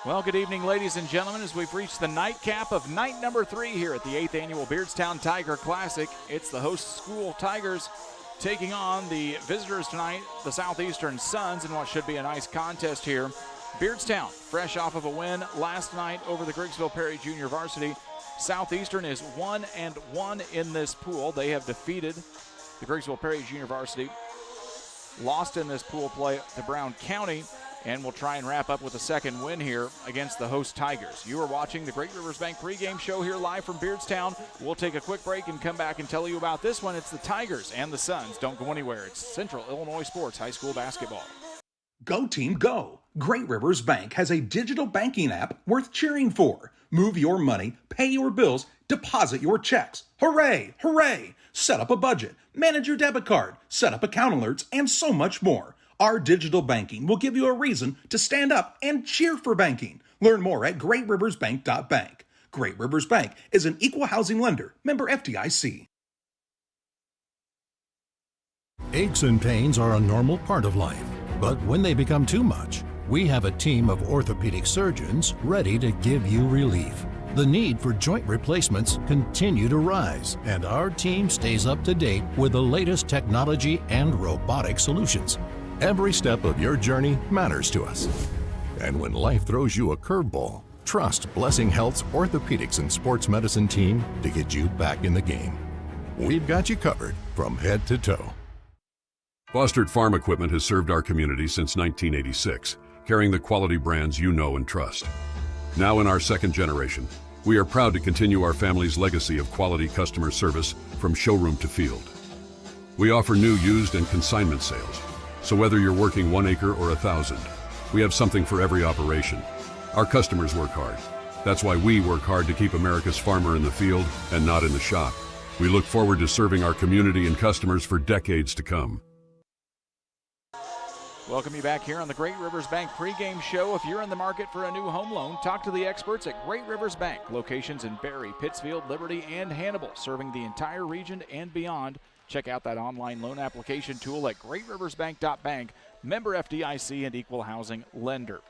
Well, good evening, ladies and gentlemen, as we've reached the nightcap of night number 3 here at the 8th Annual Beardstown Tiger Classic. It's the host school Tigers taking on the visitors tonight, the Southeastern Suns, in what should be a nice contest here. Beardstown, fresh off of a win last night over the Grigsville Perry Junior Varsity. Southeastern is 1-1 in this pool. They have defeated the Grigsville Perry Junior Varsity, lost in this pool play to Brown County, and we'll try and wrap up with a second win here against the host Tigers. You are watching the Great Rivers Bank pregame show here live from Beardstown. We'll take a quick break and come back and tell you about this one. It's the Tigers and the Suns. Don't go anywhere. It's Central Illinois Sports High School Basketball. Go team go! Great Rivers Bank has a digital banking app worth cheering for. Move your money, pay your bills, deposit your checks. Hooray! Hooray! Set up a budget, manage your debit card, set up account alerts, and so much more. Our digital banking will give you a reason to stand up and cheer for banking. Learn more at greatriversbank.bank. Great Rivers Bank is an equal housing lender, member FDIC. Aches and pains are a normal part of life, but when they become too much, we have a team of orthopedic surgeons ready to give you relief. The need for joint replacements continue to rise, and our team stays up to date with the latest technology and robotic solutions. Every step of your journey matters to us. And when life throws you a curveball, trust Blessing Health's orthopedics and sports medicine team to get you back in the game. We've got you covered from head to toe. Fostered Farm Equipment has served our community since 1986, carrying the quality brands you know and trust. Now in our second generation, we are proud to continue our family's legacy of quality customer service from showroom to field. We offer new, used, and consignment sales. So whether you're working 1 acre or 1,000, we have something for every operation. Our customers work hard. That's why we work hard to keep America's farmer in the field and not in the shop. We look forward to serving our community and customers for decades to come. Welcome you back here on the Great Rivers Bank pregame show. If you're in the market for a new home loan, talk to the experts at Great Rivers Bank. Locations in Barry, Pittsfield, Liberty, and Hannibal, serving the entire region and beyond. Check out that online loan application tool at greatriversbank.bank, member FDIC and equal housing lender.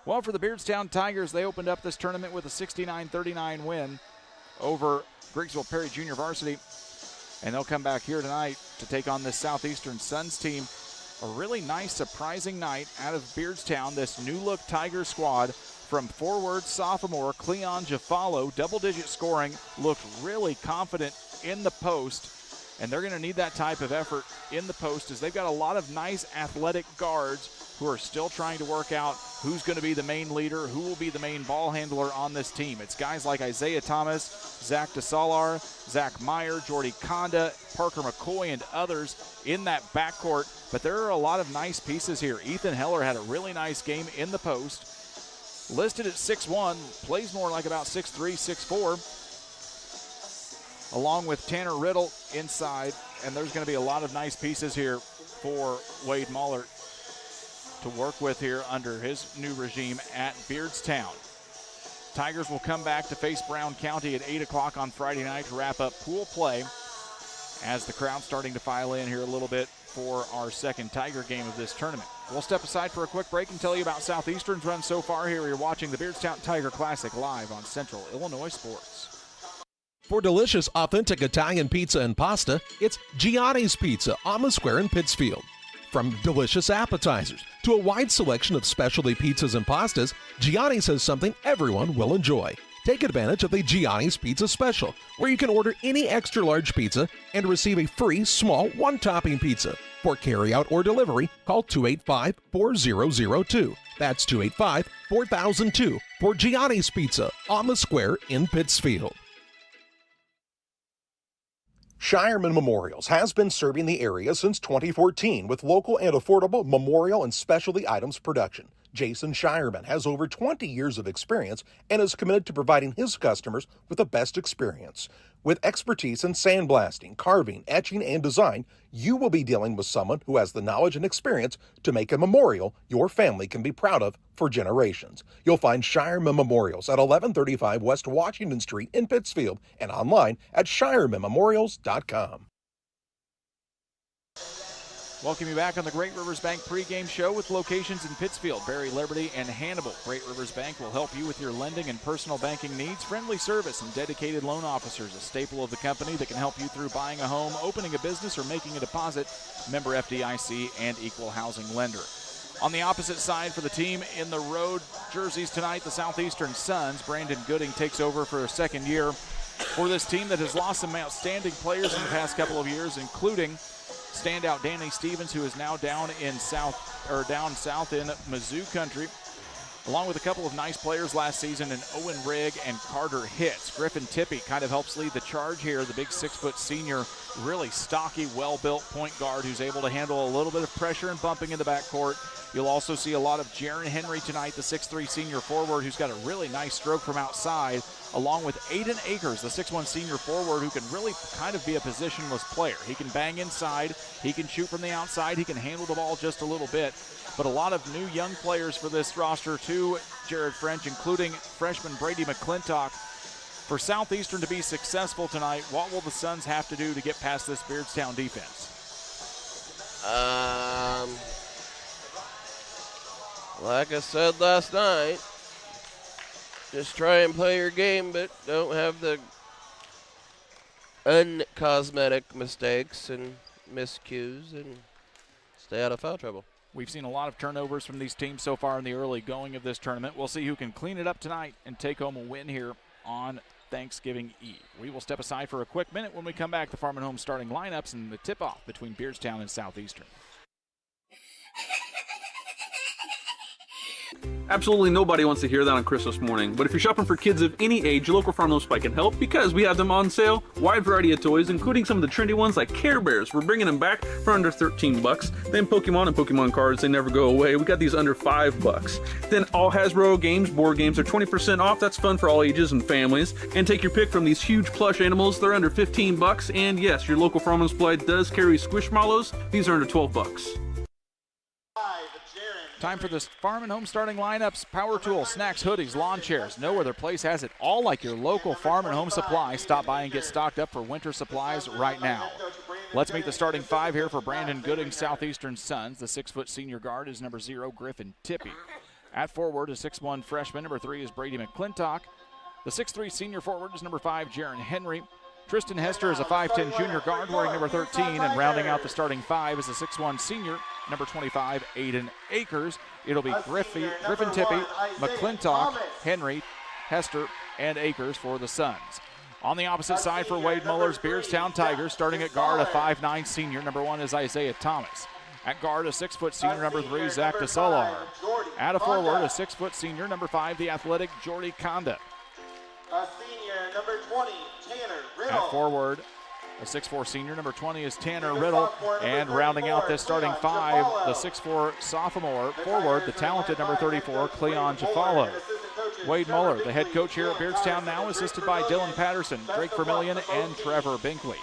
Well, for the Beardstown Tigers, they opened up this tournament with a 69-39 win over Grigsville Perry Junior Varsity, and they'll come back here tonight to take on this Southeastern Suns team. A really nice, surprising night out of Beardstown. This new-look Tiger squad from forward sophomore Cleon Jafalo, double-digit scoring, looked really confident in the post. And they're going to need that type of effort in the post, as they've got a lot of nice athletic guards who are still trying to work out who's going to be the main leader, who will be the main ball handler on this team. It's guys like Isaiah Thomas, Zach DeSalar, Zach Meyer, Jordy Conda, Parker McCoy, and others in that backcourt. But there are a lot of nice pieces here. Ethan Heller had a really nice game in the post. Listed at 6'1", plays more like about 6'3", 6'4", along with Tanner Riddle inside, and there's going to be a lot of nice pieces here for Wade Muller to work with here under his new regime at Beardstown. Tigers will come back to face Brown County at 8 o'clock on Friday night to wrap up pool play, as the crowd's starting to file in here a little bit for our second Tiger game of this tournament. We'll step aside for a quick break and tell you about Southeastern's run so far here. You're watching the Beardstown Tiger Classic live on Central Illinois Sports. For delicious, authentic Italian pizza and pasta, it's Gianni's Pizza on the Square in Pittsfield. From delicious appetizers to a wide selection of specialty pizzas and pastas, Gianni's has something everyone will enjoy. Take advantage of the Gianni's Pizza Special, where you can order any extra large pizza and receive a free small one-topping pizza. For carryout or delivery, call 285-4002. That's 285-4002 for Gianni's Pizza on the Square in Pittsfield. Shireman Memorials has been serving the area since 2014 with local and affordable memorial and specialty items production. Jason Shireman has over 20 years of experience and is committed to providing his customers with the best experience. With expertise in sandblasting, carving, etching, and design, you will be dealing with someone who has the knowledge and experience to make a memorial your family can be proud of for generations. You'll find Shireman Memorials at 1135 West Washington Street in Pittsfield and online at shiremanmemorials.com. Welcome you back on the Great Rivers Bank pregame show with locations in Pittsfield, Berry, Liberty, and Hannibal. Great Rivers Bank will help you with your lending and personal banking needs. Friendly service and dedicated loan officers, a staple of the company that can help you through buying a home, opening a business, or making a deposit. Member FDIC and equal housing lender. On the opposite side for the team in the road jerseys tonight, the Southeastern Suns. Brandon Gooding takes over for a second year for this team that has lost some outstanding players in the past couple of years, including standout Danny Stevens, who is now down south in Mizzou country, along with a couple of nice players last season in Owen Rigg and Carter Hitz. Griffin Tippie kind of helps lead the charge here, the big 6-foot senior, really stocky, well-built point guard who's able to handle a little bit of pressure and bumping in the backcourt. You'll also see a lot of Jaron Henry tonight, the 6'3 senior forward who's got a really nice stroke from outside, along with Aiden Akers, the 6'1 senior forward who can really kind of be a positionless player. He can bang inside, he can shoot from the outside, he can handle the ball just a little bit. But a lot of new young players for this roster too, Jared French, including freshman Brady McClintock. For Southeastern to be successful tonight, what will the Suns have to do to get past this Beardstown defense? Like I said last night, just try and play your game, but don't have the uncosmetic mistakes and miscues, and stay out of foul trouble. We've seen a lot of turnovers from these teams so far in the early going of this tournament. We'll see who can clean it up tonight and take home a win here on Thanksgiving Eve. We will step aside for a quick minute. When we come back, the Farm and Home starting lineups and the tip-off between Beardstown and Southeastern. Absolutely nobody wants to hear that on Christmas morning, but if you're shopping for kids of any age, your local Farm & Home Supply can help because we have them on sale. Wide variety of toys, including some of the trendy ones like Care Bears. We're bringing them back for under 13 bucks. Then Pokemon and Pokemon cards, they never go away. We got these under 5 bucks. Then all Hasbro games, board games are 20% off. That's fun for all ages and families. And take your pick from these huge plush animals. They're under 15 bucks. And yes, your local Farm & Home Supply does carry Squishmallows. These are under 12 bucks. Time for this Farm and Home starting lineups. Power tools, snacks, hoodies, lawn chairs. No other place has it all like your local Farm and Home Supply. Stop by and get stocked up for winter supplies right now. Let's meet the starting five here for Brandon Gooding, Southeastern Suns. The 6-foot senior guard is number 0, Griffin Tippie. At forward, a 6'1 freshman. Number 3 is Brady McClintock. The 6'3 senior forward is number 5, Jaron Henry. Tristan Hester is a 5'10 junior guard wearing number 13, and rounding out the starting five is a 6'1 senior, number 25, Aiden Akers. It'll be Griffin Tippie, McClintock, Henry, Hester, and Akers for the Suns. On the opposite side for Wade Muller's Beardstown Tigers, starting at guard, a 5'9 senior, number 1 is Isaiah Thomas. At guard, a 6-foot senior, number 3, Zach DeSolar. At a forward, a 6-foot senior, number 5, the athletic Jordy Conda. A senior, number 20, Tanner Riddle. At forward, a 6'4 senior, number 20 is Tanner Riddle. And rounding out this starting five, the 6'4 sophomore forward, the talented number 34, Cleon Jafalo. Wade Muller, the head coach here at Beardstown now, assisted by Dylan Patterson, Drake Vermillion, and Trevor Binkley.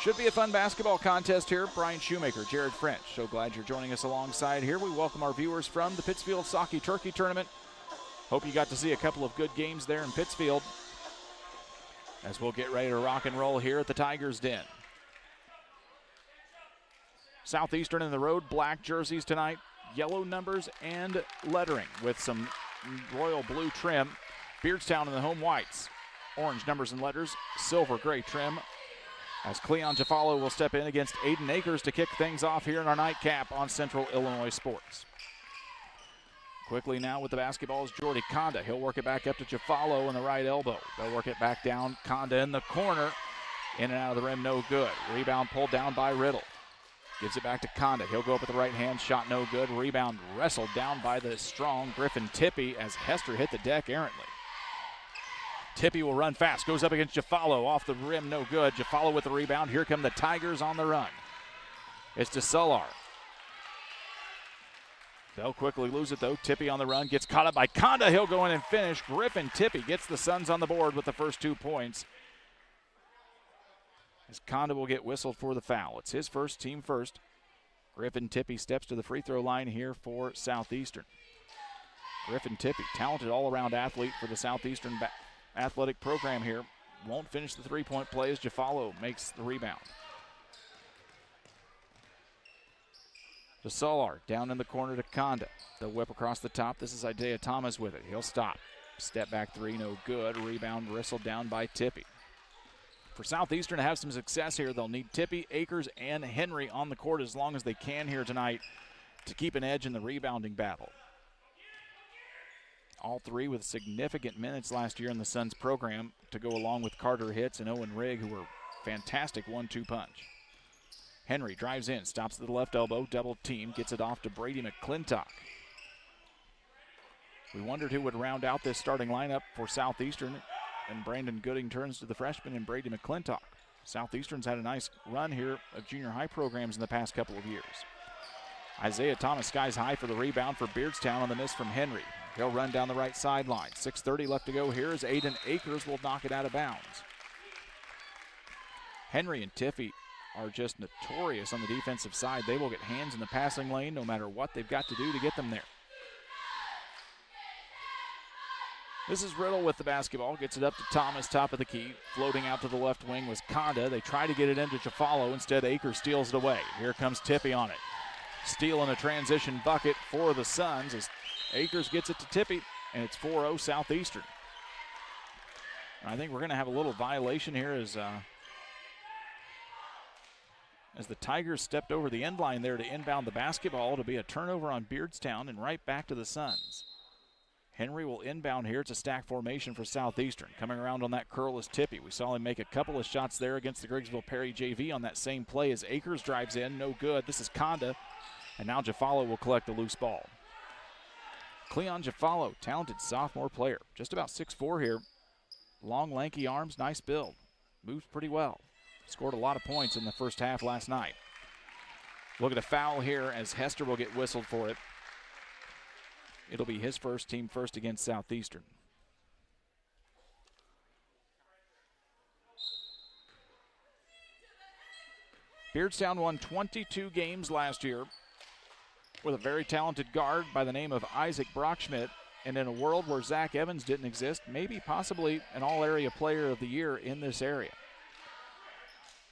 Should be a fun basketball contest here. Brian Shoemaker, Jared French. So glad you're joining us alongside here. We welcome our viewers from the Pittsfield Socky Turkey Tournament. Hope you got to see a couple of good games there in Pittsfield, as we'll get ready to rock and roll here at the Tigers' Den. Southeastern in the road, black jerseys tonight, yellow numbers and lettering with some royal blue trim. Beardstown in the home whites, orange numbers and letters, silver gray trim, as Cleon Jafalo will step in against Aiden Akers to kick things off here in our nightcap on Central Illinois Sports. Quickly now with the basketball is Jordy Conda. He'll work it back up to Jafalo in the right elbow. They'll work it back down. Conda in the corner. In and out of the rim, no good. Rebound pulled down by Riddle. Gives it back to Conda. He'll go up with the right hand. Shot no good. Rebound wrestled down by the strong Griffin Tippie as Hester hit the deck errantly. Tippie will run fast. Goes up against Jafalo. Off the rim, no good. Jafalo with the rebound. Here come the Tigers on the run. It's to Solar. They'll quickly lose it, though. Tippie on the run, gets caught up by Conda. He'll go in and finish. Griffin Tippie gets the Suns on the board with the first 2 points, as Conda will get whistled for the foul. It's his first, team first. Griffin Tippie steps to the free throw line here for Southeastern. Griffin Tippie, talented all-around athlete for the Southeastern athletic program here. Won't finish the three-point play as Jafalo makes the rebound. To Solar, down in the corner to Conda. The whip across the top. This is Isaiah Thomas with it. He'll stop. Step back three, no good. Rebound wrestled down by Tippy. For Southeastern to have some success here, they'll need Tippy, Akers, and Henry on the court as long as they can here tonight to keep an edge in the rebounding battle. All three with significant minutes last year in the Suns program to go along with Carter Hitz and Owen Rigg, who were fantastic 1-2 punch. Henry drives in, stops at the left elbow, double team, gets it off to Brady McClintock. We wondered who would round out this starting lineup for Southeastern, and Brandon Gooding turns to the freshman and Brady McClintock. Southeastern's had a nice run here of junior high programs in the past couple of years. Isaiah Thomas skies high for the rebound for Beardstown on the miss from Henry. He'll run down the right sideline. 6:30 left to go here as Aiden Akers will knock it out of bounds. Henry and Tiffy are just notorious on the defensive side. They will get hands in the passing lane no matter what they've got to do to get them there. This is Riddle with the basketball. Gets it up to Thomas, top of the key. Floating out to the left wing was Conda. They try to get it into Jafalo. Instead, Akers steals it away. Here comes Tippy on it. Stealing a transition bucket for the Suns as Akers gets it to Tippy, and it's 4-0 Southeastern. And I think we're going to have a little violation here as the Tigers stepped over the end line there to inbound the basketball. To be a turnover on Beardstown and right back to the Suns. Henry will inbound here. It's a stack formation for Southeastern. Coming around on that curl is Tippy. We saw him make a couple of shots there against the Griggsville Perry JV on that same play as Akers drives in. No good. This is Conda. And now Jafalo will collect the loose ball. Cleon Jafalo, talented sophomore player. Just about 6'4" here. Long, lanky arms, nice build. Moves pretty well. Scored a lot of points in the first half last night. Look at a foul here as Hester will get whistled for it. It'll be his first, team first against Southeastern. Beardstown won 22 games last year with a very talented guard by the name of Isaac Brockschmidt. And in a world where Zach Evans didn't exist, maybe possibly an all-area player of the year in this area.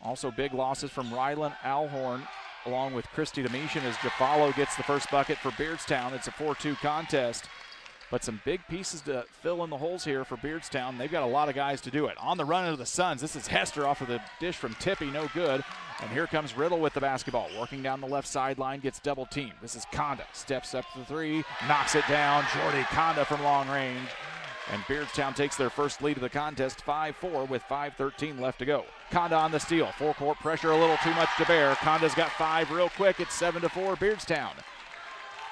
Also big losses from Rylan Alhorn along with Christy Domitian as Jafalo gets the first bucket for Beardstown. It's a 4-2 contest, but some big pieces to fill in the holes here for Beardstown. They've got a lot of guys to do it. On the run into the Suns, this is Hester off of the dish from Tippy, no good. And here comes Riddle with the basketball. Working down the left sideline, gets double teamed. This is Conda, steps up to the three, knocks it down. Jordy Conda from long range. And Beardstown takes their first lead of the contest, 5-4 with 5:13 left to go. Conda on the steal. Full court pressure, a little too much to bear. Conda's got 5 real quick. It's 7-4 Beardstown.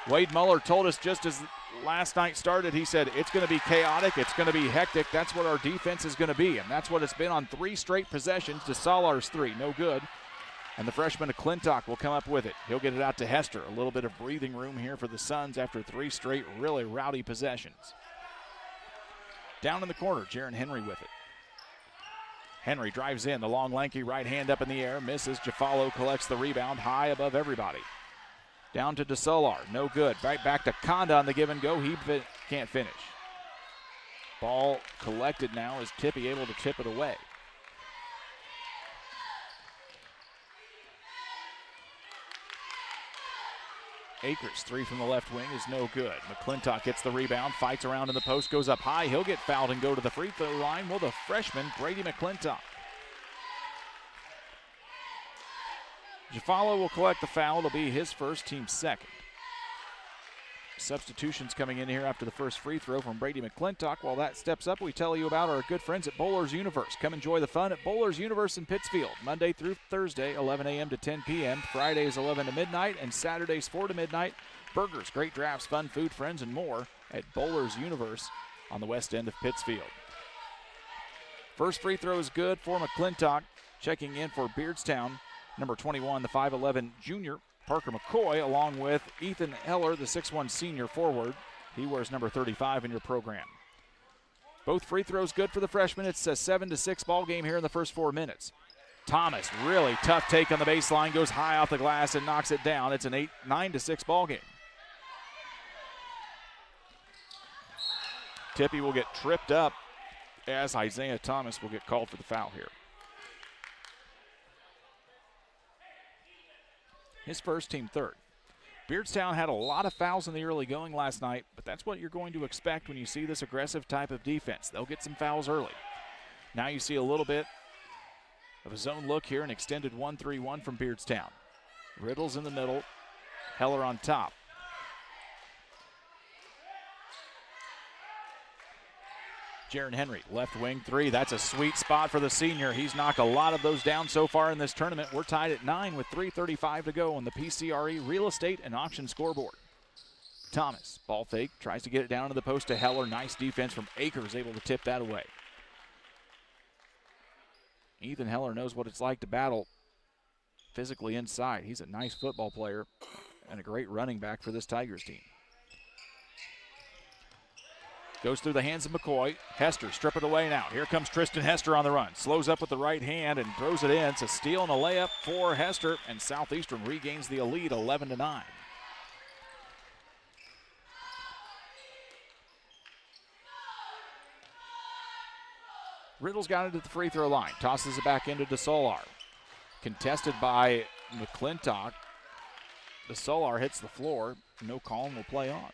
Wade Muller told us just as last night started, he said, it's going to be chaotic, it's going to be hectic. That's what our defense is going to be, and that's what it's been on 3 straight possessions. To Solar's 3, no good. And the freshman McClintock will come up with it. He'll get it out to Hester. A little bit of breathing room here for the Suns after 3 straight really rowdy possessions. Down in the corner, Jaron Henry with it. Henry drives in, the long lanky right hand up in the air, misses. Jafalo collects the rebound high above everybody. Down to DeSolar, no good. Right back to Conda on the give and go. He can't finish. Ball collected now. Is Tippy able to tip it away? Akers, 3 from the left wing is no good. McClintock gets the rebound, fights around in the post, goes up high. He'll get fouled and go to the free throw line. Will the freshman, Brady McClintock. Jafalo will collect the foul. It'll be his first, team second. Substitutions coming in here after the first free throw from Brady McClintock. While that steps up, we tell you about our good friends at Bowlers Universe. Come enjoy the fun at Bowlers Universe in Pittsfield, Monday through Thursday, 11 a.m. to 10 p.m., Fridays 11 to midnight, and Saturdays 4 to midnight. Burgers, great drafts, fun food, friends, and more at Bowlers Universe on the west end of Pittsfield. First free throw is good for McClintock. Checking in for Beardstown, number 21, the 5'11 junior, Parker McCoy, along with Ethan Heller, the 6'1 senior forward. He wears number 35 in your program. Both free throws good for the freshman. It's a 7-6 ball game here in the first 4 minutes. Thomas, really tough take on the baseline, goes high off the glass and knocks it down. It's an 9-6 ball game. Tippy will get tripped up as Isaiah Thomas will get called for the foul here. His first, team third. Beardstown had a lot of fouls in the early going last night, but that's what you're going to expect when you see this aggressive type of defense. They'll get some fouls early. Now you see a little bit of a zone look here, an extended 1-3-1 from Beardstown. Riddle's in the middle, Heller on top. Jaron Henry, left wing three. That's a sweet spot for the senior. He's knocked a lot of those down so far in this tournament. We're tied at 9 with 3:35 to go on the PCRE Real Estate and Auction scoreboard. Thomas, ball fake, tries to get it down to the post to Heller. Nice defense from Akers, able to tip that away. Ethan Heller knows what it's like to battle physically inside. He's a nice football player and a great running back for this Tigers team. Goes through the hands of McCoy. Hester strip it away now. Here comes Tristan Hester on the run. Slows up with the right hand and throws it in. It's a steal and a layup for Hester, and Southeastern regains the lead 11-9. Riddle's got it at the free throw line. Tosses it back into DeSolar. Contested by McClintock. DeSolar hits the floor. No call and will play on.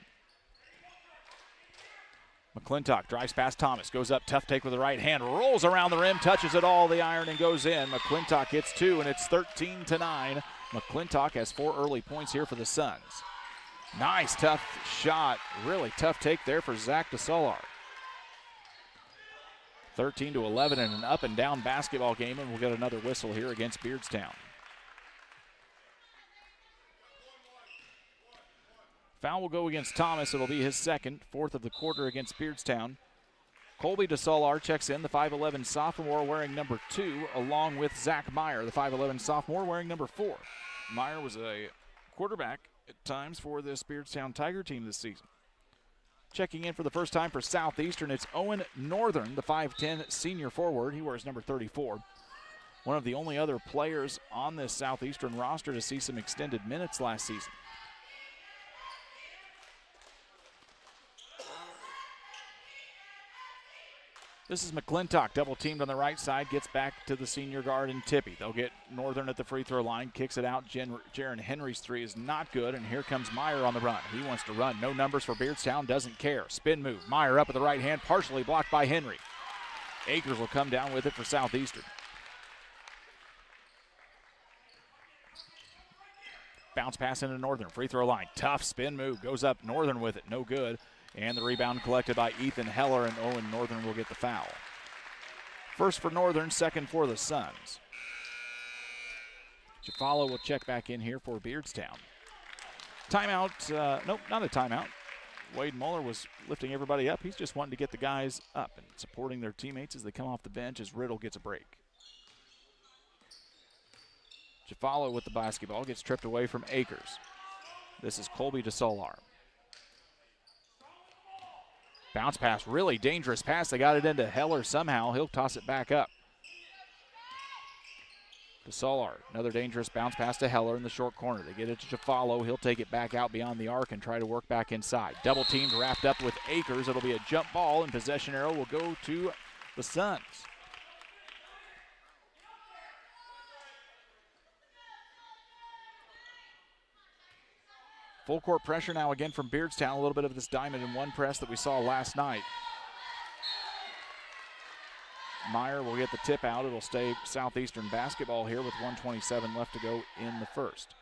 McClintock drives past Thomas, goes up, tough take with the right hand, rolls around the rim, touches it all the iron and goes in. McClintock gets 2 and it's 13-9. McClintock has 4 early points here for the Suns. Nice tough shot, really tough take there for Zach DeSolar. 13-11 and an up and down basketball game, and we'll get another whistle here against Beardstown. Foul will go against Thomas. It'll be his second, 4th of the quarter against Beardstown. Colby DeSolar checks in, the 5'11 sophomore wearing number 2, along with Zach Meyer, the 5'11 sophomore wearing number 4. Meyer was a quarterback at times for this Beardstown Tiger team this season. Checking in for the first time for Southeastern, it's Owen Northern, the 5'10 senior forward. He wears number 34. One of the only other players on this Southeastern roster to see some extended minutes last season. This is McClintock, double teamed on the right side, gets back to the senior guard and Tippy. They'll get Northern at the free throw line, kicks it out. Jaron Henry's 3 is not good, and here comes Meyer on the run. He wants to run. No numbers for Beardstown, doesn't care. Spin move. Meyer up at the right hand, partially blocked by Henry. Akers will come down with it for Southeastern. Bounce pass into Northern, free throw line. Tough spin move, goes up. Northern with it, no good. And the rebound collected by Ethan Heller, and Owen Northern will get the foul. First for Northern, second for the Suns. Jafalo will check back in here for Beardstown. Timeout, nope, not a timeout. Wade Muller was lifting everybody up. He's just wanting to get the guys up and supporting their teammates as they come off the bench as Riddle gets a break. Jafalo with the basketball, gets tripped away from Akers. This is Colby DeSolar. Bounce pass, really dangerous pass. They got it into Heller somehow. He'll toss it back up. DeSolar, another dangerous bounce pass to Heller in the short corner. They get it to Jafalo. He'll take it back out beyond the arc and try to work back inside. Double teamed, wrapped up with Akers. It'll be a jump ball, and possession arrow will go to the Suns. Full court pressure now again from Beardstown. A little bit of this diamond in one press that we saw last night. Meyer will get the tip out. It'll stay Southeastern basketball here with 1:27 left to go in the first.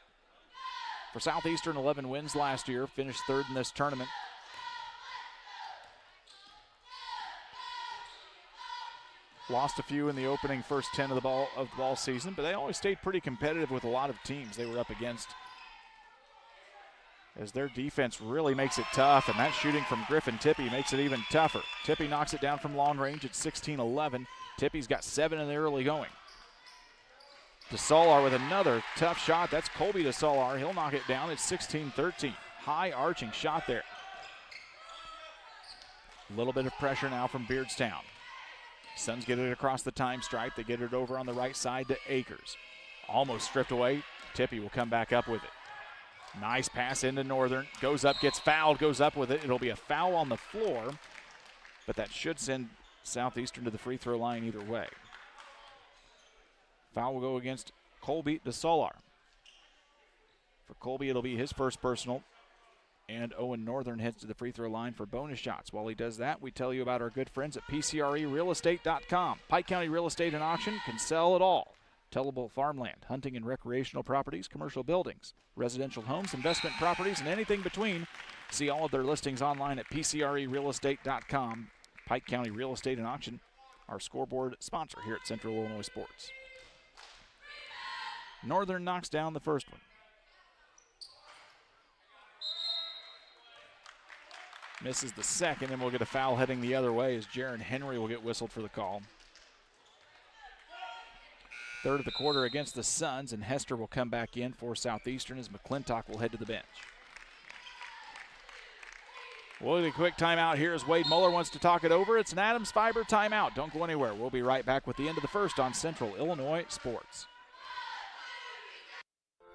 For Southeastern, 11 wins last year, finished 3rd in this tournament. Lost a few in the opening first 10 of the ball season, but they always stayed pretty competitive with a lot of teams they were up against, as their defense really makes it tough, and that shooting from Griffin Tippy makes it even tougher. Tippy knocks it down from long range at 16-11. Tippy's got 7 in the early going. DeSolar with another tough shot. That's Colby DeSolar. He'll knock it down at 16-13. High arching shot there. A little bit of pressure now from Beardstown. Suns get it across the time stripe. They get it over on the right side to Akers. Almost stripped away. Tippy will come back up with it. Nice pass into Northern. Goes up, gets fouled, goes up with it. It'll be a foul on the floor, but that should send Southeastern to the free throw line either way. Foul will go against Colby DeSolar. For Colby, it'll be his first personal. And Owen Northern heads to the free throw line for bonus shots. While he does that, we tell you about our good friends at PCRErealestate.com. Pike County Real Estate and Auction can sell it all. Tellable farmland, hunting and recreational properties, commercial buildings, residential homes, investment properties, and anything between. See all of their listings online at PCRErealestate.com. Pike County Real Estate and Auction, our scoreboard sponsor here at Central Illinois Sports. Northern knocks down the first one. Misses the second, and we'll get a foul heading the other way as Jaron Henry will get whistled for the call. Third of the quarter against the Suns, and Hester will come back in for Southeastern as McClintock will head to the bench. We'll get a quick timeout here as Wade Muller wants to talk it over. It's an Adams Fiber timeout. Don't go anywhere. We'll be right back with the end of the first on Central Illinois Sports.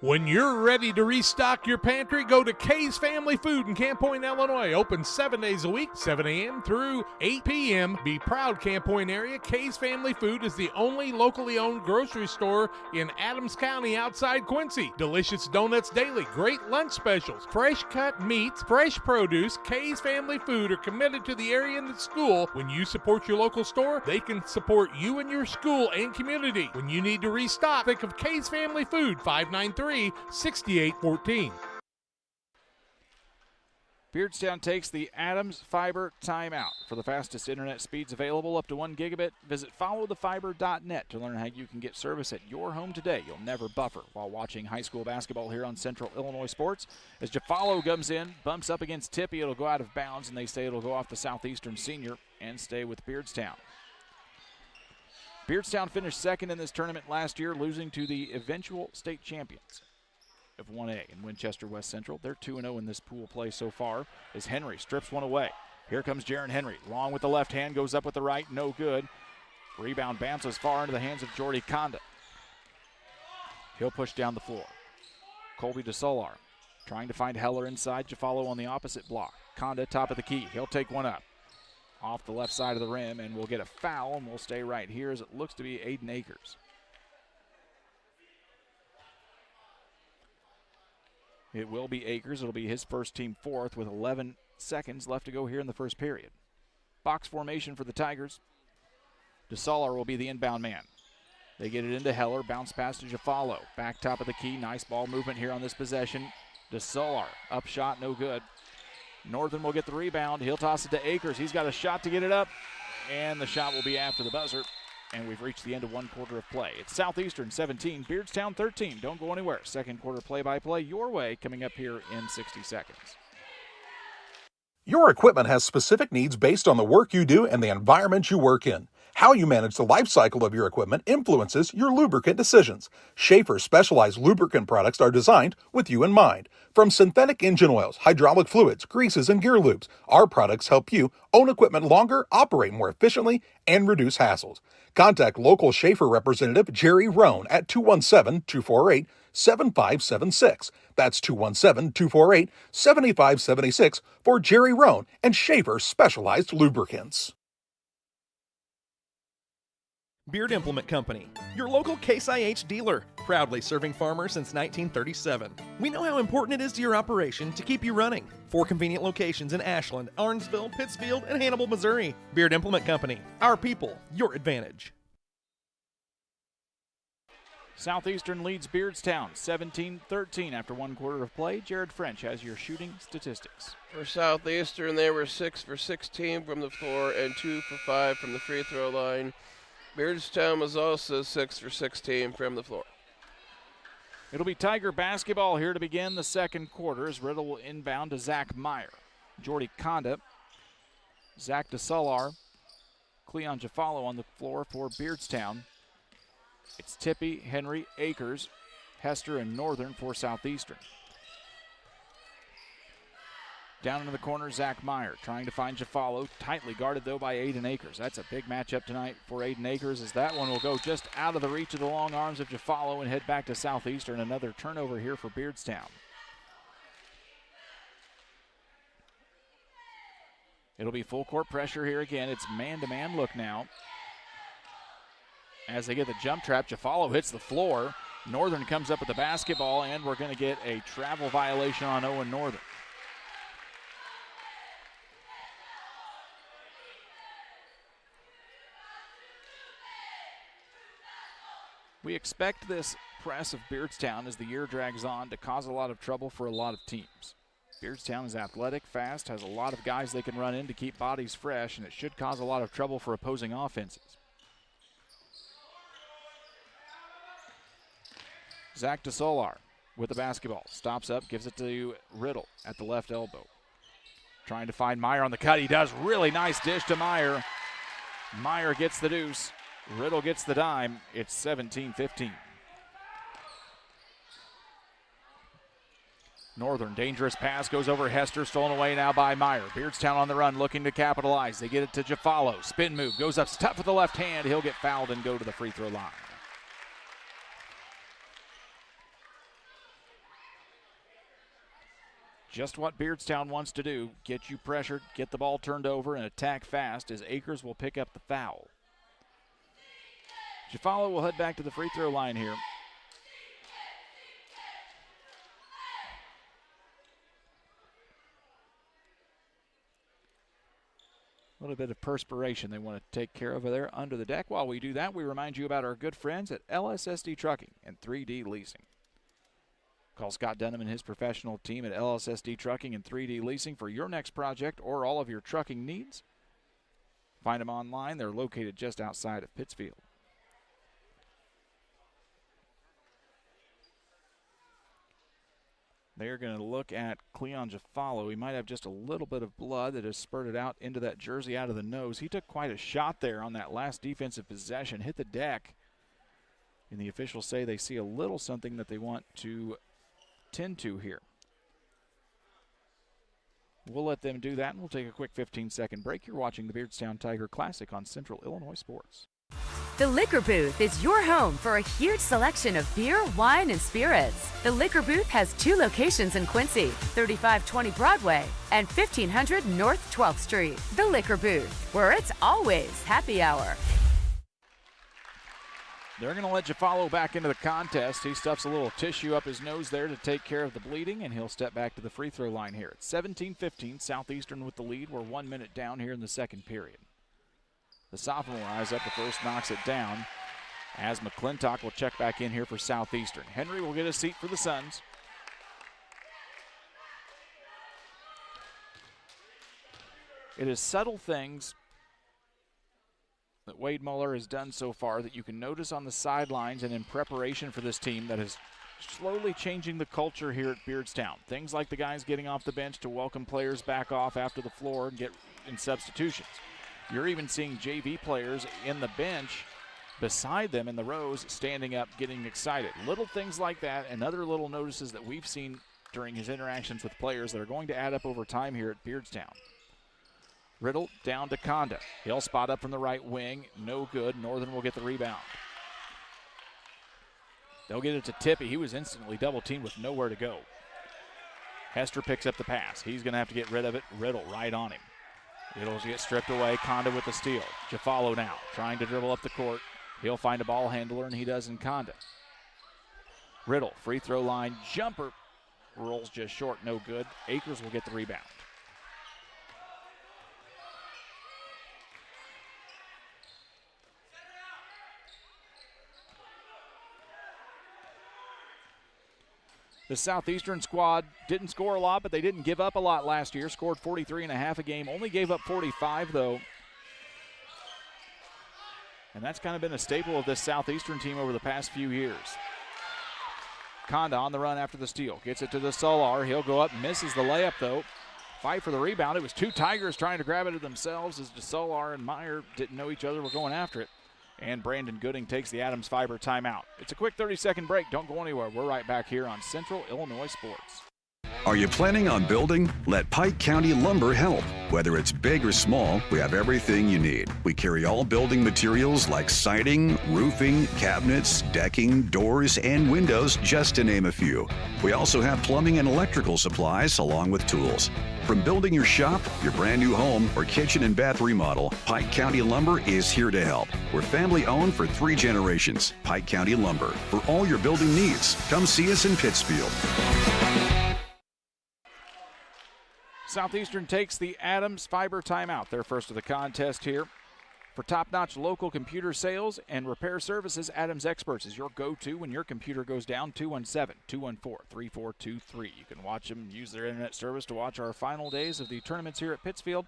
When you're ready to restock your pantry, go to Kay's Family Food in Camp Point, Illinois. Open 7 days a week, 7 a.m. through 8 p.m. Be proud, Camp Point area. Kay's Family Food is the only locally owned grocery store in Adams County outside Quincy. Delicious donuts daily, great lunch specials, fresh cut meats, fresh produce. Kay's Family Food are committed to the area and the school. When you support your local store, they can support you and your school and community. When you need to restock, think of Kay's Family Food, 593-6814. Beardstown takes the Adams Fiber timeout. For the fastest internet speeds available up to 1 gigabit, visit followthefiber.net to learn how you can get service at your home today. You'll never buffer while watching high school basketball here on Central Illinois Sports. As Jafalo comes in, bumps up against Tippy, it'll go out of bounds, and they say it'll go off the Southeastern senior and stay with Beardstown. Beardstown finished second in this tournament last year, losing to the eventual state champions of 1A in Winchester West Central. They're 2-0 in this pool play so far as Henry strips one away. Here comes Jaron Henry. Long with the left hand, goes up with the right, no good. Rebound bounces far into the hands of Jordy Conda. He'll push down the floor. Colby DeSolar trying to find Heller inside. Jafalo on the opposite block. Conda top of the key. He'll take one up off the left side of the rim, and we'll get a foul, and we'll stay right here as it looks to be Aiden Akers. It will be Akers. It'll be his first team fourth with 11 seconds left to go here in the first period. Box formation for the Tigers. DeSolar will be the inbound man. They get it into Heller. Bounce pass to Jafalo. Back top of the key. Nice ball movement here on this possession. DeSolar. Up shot, no good. Northern will get the rebound. He'll toss it to Akers. He's got a shot to get it up, and the shot will be after the buzzer. And we've reached the end of one quarter of play. It's Southeastern 17, Beardstown 13. Don't go anywhere. Second quarter play-by-play your way coming up here in 60 seconds. Your equipment has specific needs based on the work you do and the environment you work in. How you manage the life cycle of your equipment influences your lubricant decisions. Schaefer's specialized lubricant products are designed with you in mind. From synthetic engine oils, hydraulic fluids, greases, and gear lubes, our products help you own equipment longer, operate more efficiently, and reduce hassles. Contact local Schaefer representative Jerry Roan at 217-248-7576. That's 217-248-7576 for Jerry Roan and Schaefer Specialized Lubricants. Beard Implement Company, your local Case IH dealer, proudly serving farmers since 1937. We know how important it is to your operation to keep you running. 4 convenient locations in Ashland, Arnsville, Pittsfield, and Hannibal, Missouri. Beard Implement Company, our people, your advantage. Southeastern leads Beardstown 17-13 after one quarter of play. Jared French has your shooting statistics. For Southeastern, they were 6 for 16 from the floor and 2 for 5 from the free throw line. Beardstown was also 6 for 16 from the floor. It'll be Tiger basketball here to begin the second quarter as Riddle will inbound to Zach Meyer. Jordy Conda, Zach DeSolar, Cleon Jafalo on the floor for Beardstown. It's Tippy, Henry, Akers, Hester, and Northern for Southeastern. Down into the corner, Zach Meyer trying to find Jafalo. Tightly guarded, though, by Aiden Akers. That's a big matchup tonight for Aiden Akers, as that one will go just out of the reach of the long arms of Jafalo and head back to Southeastern. Another turnover here for Beardstown. It'll be full court pressure here again. It's man-to-man look now. As they get the jump trap, Jafalo hits the floor. Northern comes up with the basketball, and we're going to get a travel violation on Owen Northern. We expect this press of Beardstown as the year drags on to cause a lot of trouble for a lot of teams. Beardstown is athletic, fast, has a lot of guys they can run in to keep bodies fresh, and it should cause a lot of trouble for opposing offenses. Zach DeSolar with the basketball. Stops up, gives it to Riddle at the left elbow. Trying to find Meyer on the cut. He does. Really nice dish to Meyer. Meyer gets the deuce. Riddle gets the dime. It's 17-15. Northern, dangerous pass, goes over Hester, stolen away now by Meyer. Beardstown on the run, looking to capitalize. They get it to Jafalo. Spin move, goes up, tough with the left hand. He'll get fouled and go to the free throw line. Just what Beardstown wants to do, get you pressured, get the ball turned over, and attack fast as Akers will pick up the foul. Jafalo will head back to the free throw line here. A little bit of perspiration they want to take care of there under the deck. While we do that, we remind you about our good friends at LSSD Trucking and 3D Leasing. Call Scott Dunham and his professional team at LSSD Trucking and 3D Leasing for your next project or all of your trucking needs. Find them online. They're located just outside of Pittsfield. They're going to look at Cleon Jafalo. He might have just a little bit of blood that has spurted out into that jersey out of the nose. He took quite a shot there on that last defensive possession, hit the deck. And the officials say they see a little something that they want to tend to here. We'll let them do that, and we'll take a quick 15-second break. You're watching the Beardstown Tiger Classic on Central Illinois Sports. The Liquor Booth is your home for a huge selection of beer, wine, and spirits. The Liquor Booth has 2 locations in Quincy, 3520 Broadway and 1500 North 12th Street. The Liquor Booth, where it's always happy hour. They're going to let Jafalo back into the contest. He stuffs a little tissue up his nose there to take care of the bleeding, and he'll step back to the free throw line here. It's 17-15, Southeastern with the lead. We're 1 minute down here in the second period. The sophomore eyes up the first, knocks it down, as McClintock will check back in here for Southeastern. Henry will get a seat for the Suns. It is subtle things that Wade Muller has done so far that you can notice on the sidelines and in preparation for this team that is slowly changing the culture here at Beardstown. Things like the guys getting off the bench to welcome players back off after the floor and get in substitutions. You're even seeing JV players in the bench beside them in the rows standing up, getting excited. Little things like that and other little notices that we've seen during his interactions with players that are going to add up over time here at Beardstown. Riddle down to Conda. He'll spot up from the right wing. No good. Northern will get the rebound. They'll get it to Tippy. He was instantly double-teamed with nowhere to go. Hester picks up the pass. He's going to have to get rid of it. Riddle right on him. It'll get stripped away. Conda with the steal. Jafalo now trying to dribble up the court. He'll find a ball handler, and he does in Conda. Riddle, free throw line, jumper. Rolls just short, no good. Akers will get the rebound. The Southeastern squad didn't score a lot, but they didn't give up a lot last year. Scored 43.5 a game. Only gave up 45, though. And that's kind of been a staple of this Southeastern team over the past few years. Conda on the run after the steal. Gets it to the Solar. He'll go up, misses the layup, though. Fight for the rebound. It was 2 Tigers trying to grab it themselves as DeSolar and Meyer didn't know each other, were going after it. And Brandon Gooding takes the Adams Fiber timeout. It's a quick 30-second break. Don't go anywhere. We're right back here on Central Illinois Sports. Are you planning on building? Let Pike County Lumber help. Whether it's big or small, we have everything you need. We carry all building materials like siding, roofing, cabinets, decking, doors, and windows, just to name a few. We also have plumbing and electrical supplies along with tools. From building your shop, your brand new home, or kitchen and bath remodel, Pike County Lumber is here to help. We're family owned for 3 generations. Pike County Lumber. For all your building needs, come see us in Pittsfield. Southeastern takes the Adams Fiber timeout. Their first of the contest here. For top-notch local computer sales and repair services, Adams Experts is your go-to when your computer goes down. 217-214-3423. You can watch them use their internet service to watch our final days of the tournaments here at Pittsfield.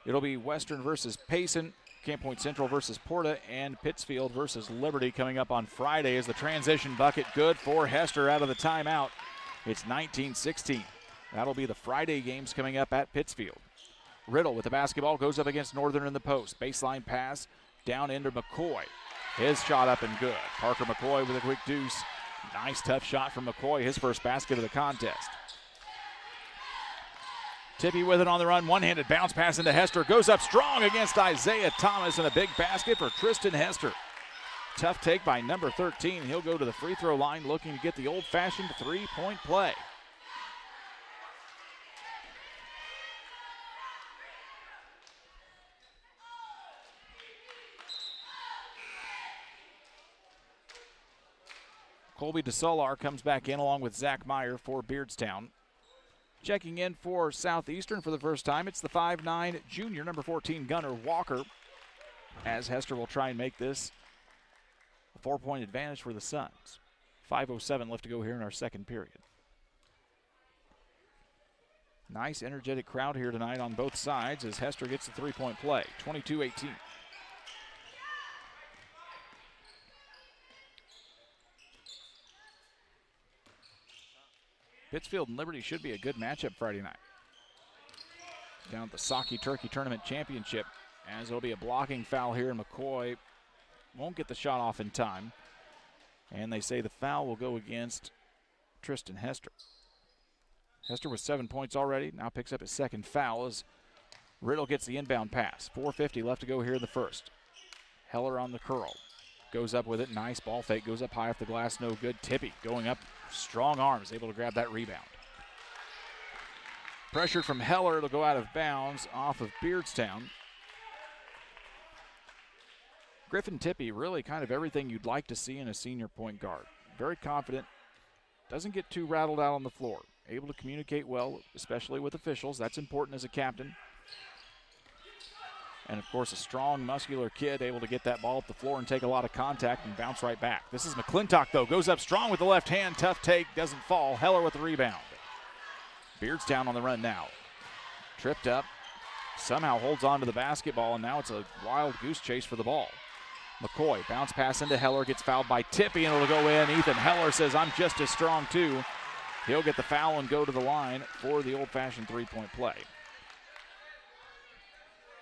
It'll be Western versus Payson, Camp Point Central versus Porta, and Pittsfield versus Liberty coming up on Friday as the transition bucket good for Hester out of the timeout. It's 19-16. That'll be the Friday games coming up at Pittsfield. Riddle with the basketball goes up against Northern in the post. Baseline pass down into McCoy. His shot up and good. Parker McCoy with a quick deuce. Nice tough shot from McCoy, his first basket of the contest. Tippy with it on the run. One-handed bounce pass into Hester. Goes up strong against Isaiah Thomas, and a big basket for Tristan Hester. Tough take by number 13. He'll go to the free throw line looking to get the old-fashioned three-point play. Colby DeSolar comes back in along with Zach Meyer for Beardstown. Checking in for Southeastern for the first time, it's the 5'9" junior, number 14, Gunnar Walker, as Hester will try and make this a 4-point advantage for the Suns. 5:07 left to go here in our second period. Nice, energetic crowd here tonight on both sides as Hester gets the three-point play, 22-18. Pittsfield and Liberty should be a good matchup Friday night. Down at the Saki Turkey Tournament Championship, as there'll be a blocking foul here, and McCoy won't get the shot off in time. And they say the foul will go against Tristan Hester. Hester with 7 points already, now picks up his second foul as Riddle gets the inbound pass. 4:50 left to go here in the first. Heller on the curl. Goes up with it, nice ball fake, goes up high off the glass, no good. Tippy going up, strong arms, able to grab that rebound. Pressured from Heller, it'll go out of bounds off of Beardstown. Griffin Tippy, really kind of everything you'd like to see in a senior point guard. Very confident, doesn't get too rattled out on the floor. Able to communicate well, especially with officials. That's important as a captain. And, of course, a strong, muscular kid able to get that ball up the floor and take a lot of contact and bounce right back. This is McClintock, though. Goes up strong with the left hand. Tough take. Doesn't fall. Heller with the rebound. Beardstown on the run now. Tripped up. Somehow holds on to the basketball, and now it's a wild goose chase for the ball. McCoy, bounce pass into Heller. Gets fouled by Tippy, and it'll go in. Ethan Heller says, I'm just as strong, too. He'll get the foul and go to the line for the old-fashioned three-point play.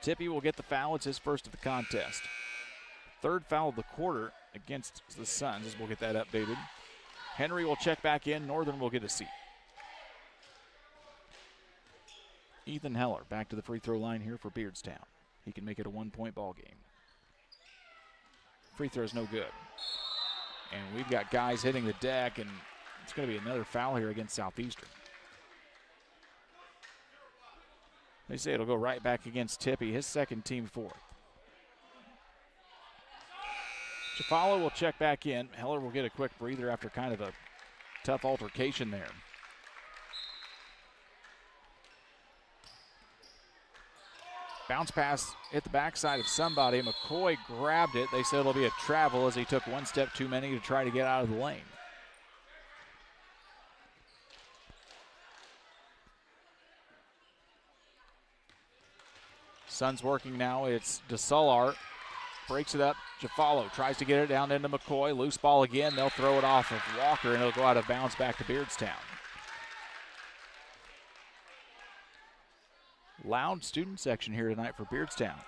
Tippy will get the foul. It's his first of the contest. Third foul of the quarter against the Suns, as we'll get that updated. Henry will check back in. Northern will get a seat. Ethan Heller back to the free throw line here for Beardstown. He can make it a 1-point ball game. Free throw's no good. And we've got guys hitting the deck, and it's going to be another foul here against Southeastern. They say it'll go right back against Tippy, his second, team fourth. Chafalo will check back in. Heller will get a quick breather after kind of a tough altercation there. Bounce pass hit the backside of somebody. McCoy grabbed it. They said it'll be a travel as he took one step too many to try to get out of the lane. Suns working now. It's DeSolar. Breaks it up. Jafalo tries to get it down into McCoy. Loose ball again. They'll throw it off of Walker, and it'll go out of bounds back to Beardstown. Loud student section here tonight for Beardstown.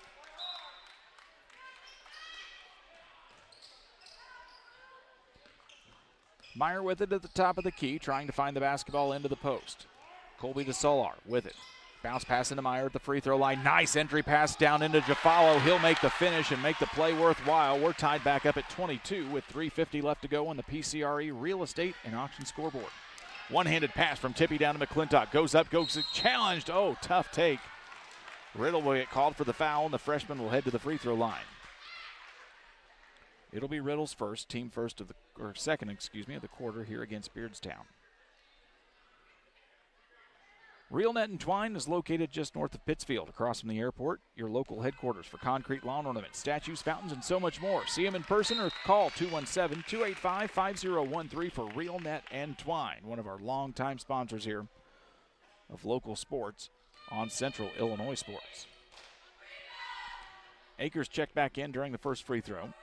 Meyer with it at the top of the key, trying to find the basketball into the post. Colby to Solar with it. Bounce pass into Meyer at the free throw line. Nice entry pass down into Jafalo. He'll make the finish and make the play worthwhile. We're tied back up at 22 with 3:50 left to go on the PCRE Real Estate and Auction scoreboard. One-handed pass from Tippy down to McClintock. Goes up, goes challenged. Oh, tough take. Riddle will get called for the foul, and the freshman will head to the free throw line. It'll be Riddle's second of the quarter here against Beardstown. Real Net and Twine is located just north of Pittsfield, across from the airport, your local headquarters for concrete lawn ornaments, statues, fountains, and so much more. See them in person or call 217-285-5013 for Real Net and Twine, one of our longtime sponsors here of local sports on Central Illinois Sports. Akers checked back in during the first free throw.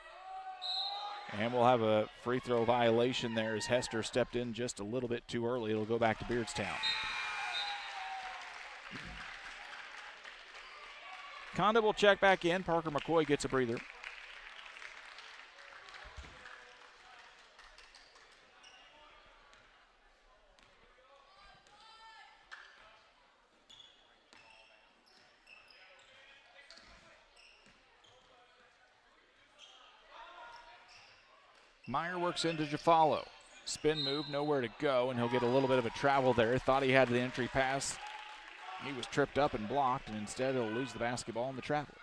And we'll have a free throw violation there as Hester stepped in just a little bit too early. It'll go back to Beardstown. Conda will check back in. Parker McCoy gets a breather. Meyer works into Jafalo. Spin move, nowhere to go, and he'll get a little bit of a travel there. Thought he had the entry pass. He was tripped up and blocked, and instead he'll lose the basketball in the travel.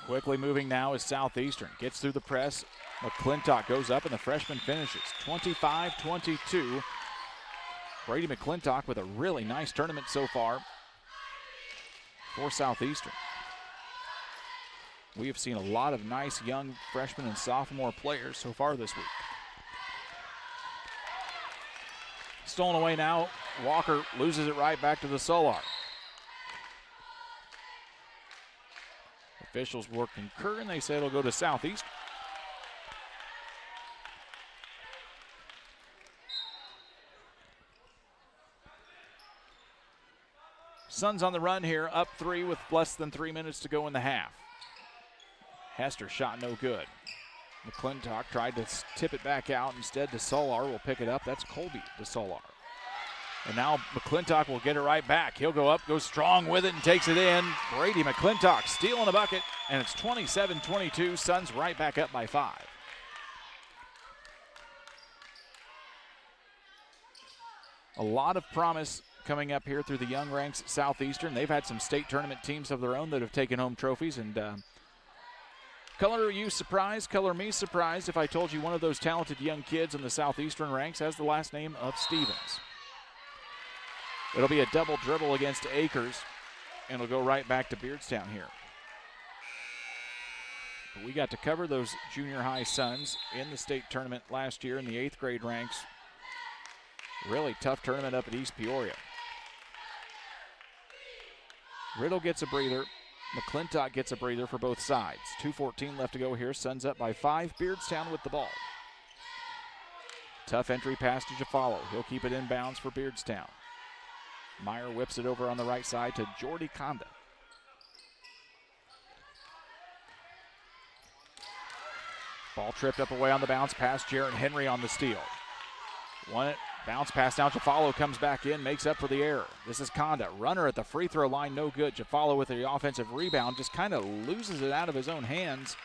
Quickly moving now is Southeastern. Gets through the press. McClintock goes up, and the freshman finishes. 25-22. Brady McClintock with a really nice tournament so far for Southeastern. We have seen a lot of nice young freshmen and sophomore players so far this week. Stolen away now. Walker loses it right back to the Solar. Officials will concur, and they say it'll go to Southeastern. Suns on the run here, up 3 with less than 3 minutes to go in the half. Hester shot no good. McClintock tried to tip it back out. Instead, DeSolar will pick it up. That's Colby DeSolar. And now McClintock will get it right back. He'll go up, goes strong with it, and takes it in. Brady McClintock stealing a bucket, and it's 27-22. Suns right back up by 5. A lot of promise coming up here through the young ranks at Southeastern. They've had some state tournament teams of their own that have taken home trophies, and color you surprised, color me surprised if I told you one of those talented young kids in the Southeastern ranks has the last name of Stevens. It'll be a double dribble against Akers, and it'll go right back to Beardstown here. But we got to cover those junior high Suns in the state tournament last year in the 8th grade ranks. Really tough tournament up at East Peoria. Riddle gets a breather. McClintock gets a breather for both sides. 2:14 left to go here. Suns up by 5. Beardstown with the ball. Tough entry pass to Jafalo. He'll keep it in bounds for Beardstown. Meyer whips it over on the right side to Jordy Conda. Ball tripped up away on the bounce pass. Jarrett Henry on the steal. One bounce pass down. Jafalo comes back in, makes up for the error. This is Conda. Runner at the free throw line, no good. Jafalo with the offensive rebound just kind of loses it out of his own hands.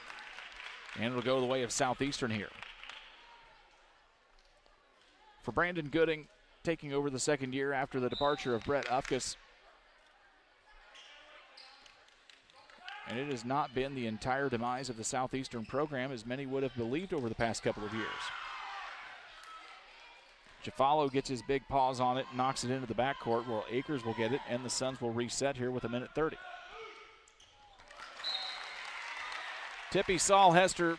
And it'll go the way of Southeastern here. For Brandon Gooding, taking over the second year after the departure of Brett Ufkus. And it has not been the entire demise of the Southeastern program as many would have believed over the past couple of years. Jafalo gets his big paws on it, knocks it into the backcourt where Akers will get it, and the Suns will reset here with 1:30. Tippy saw Hester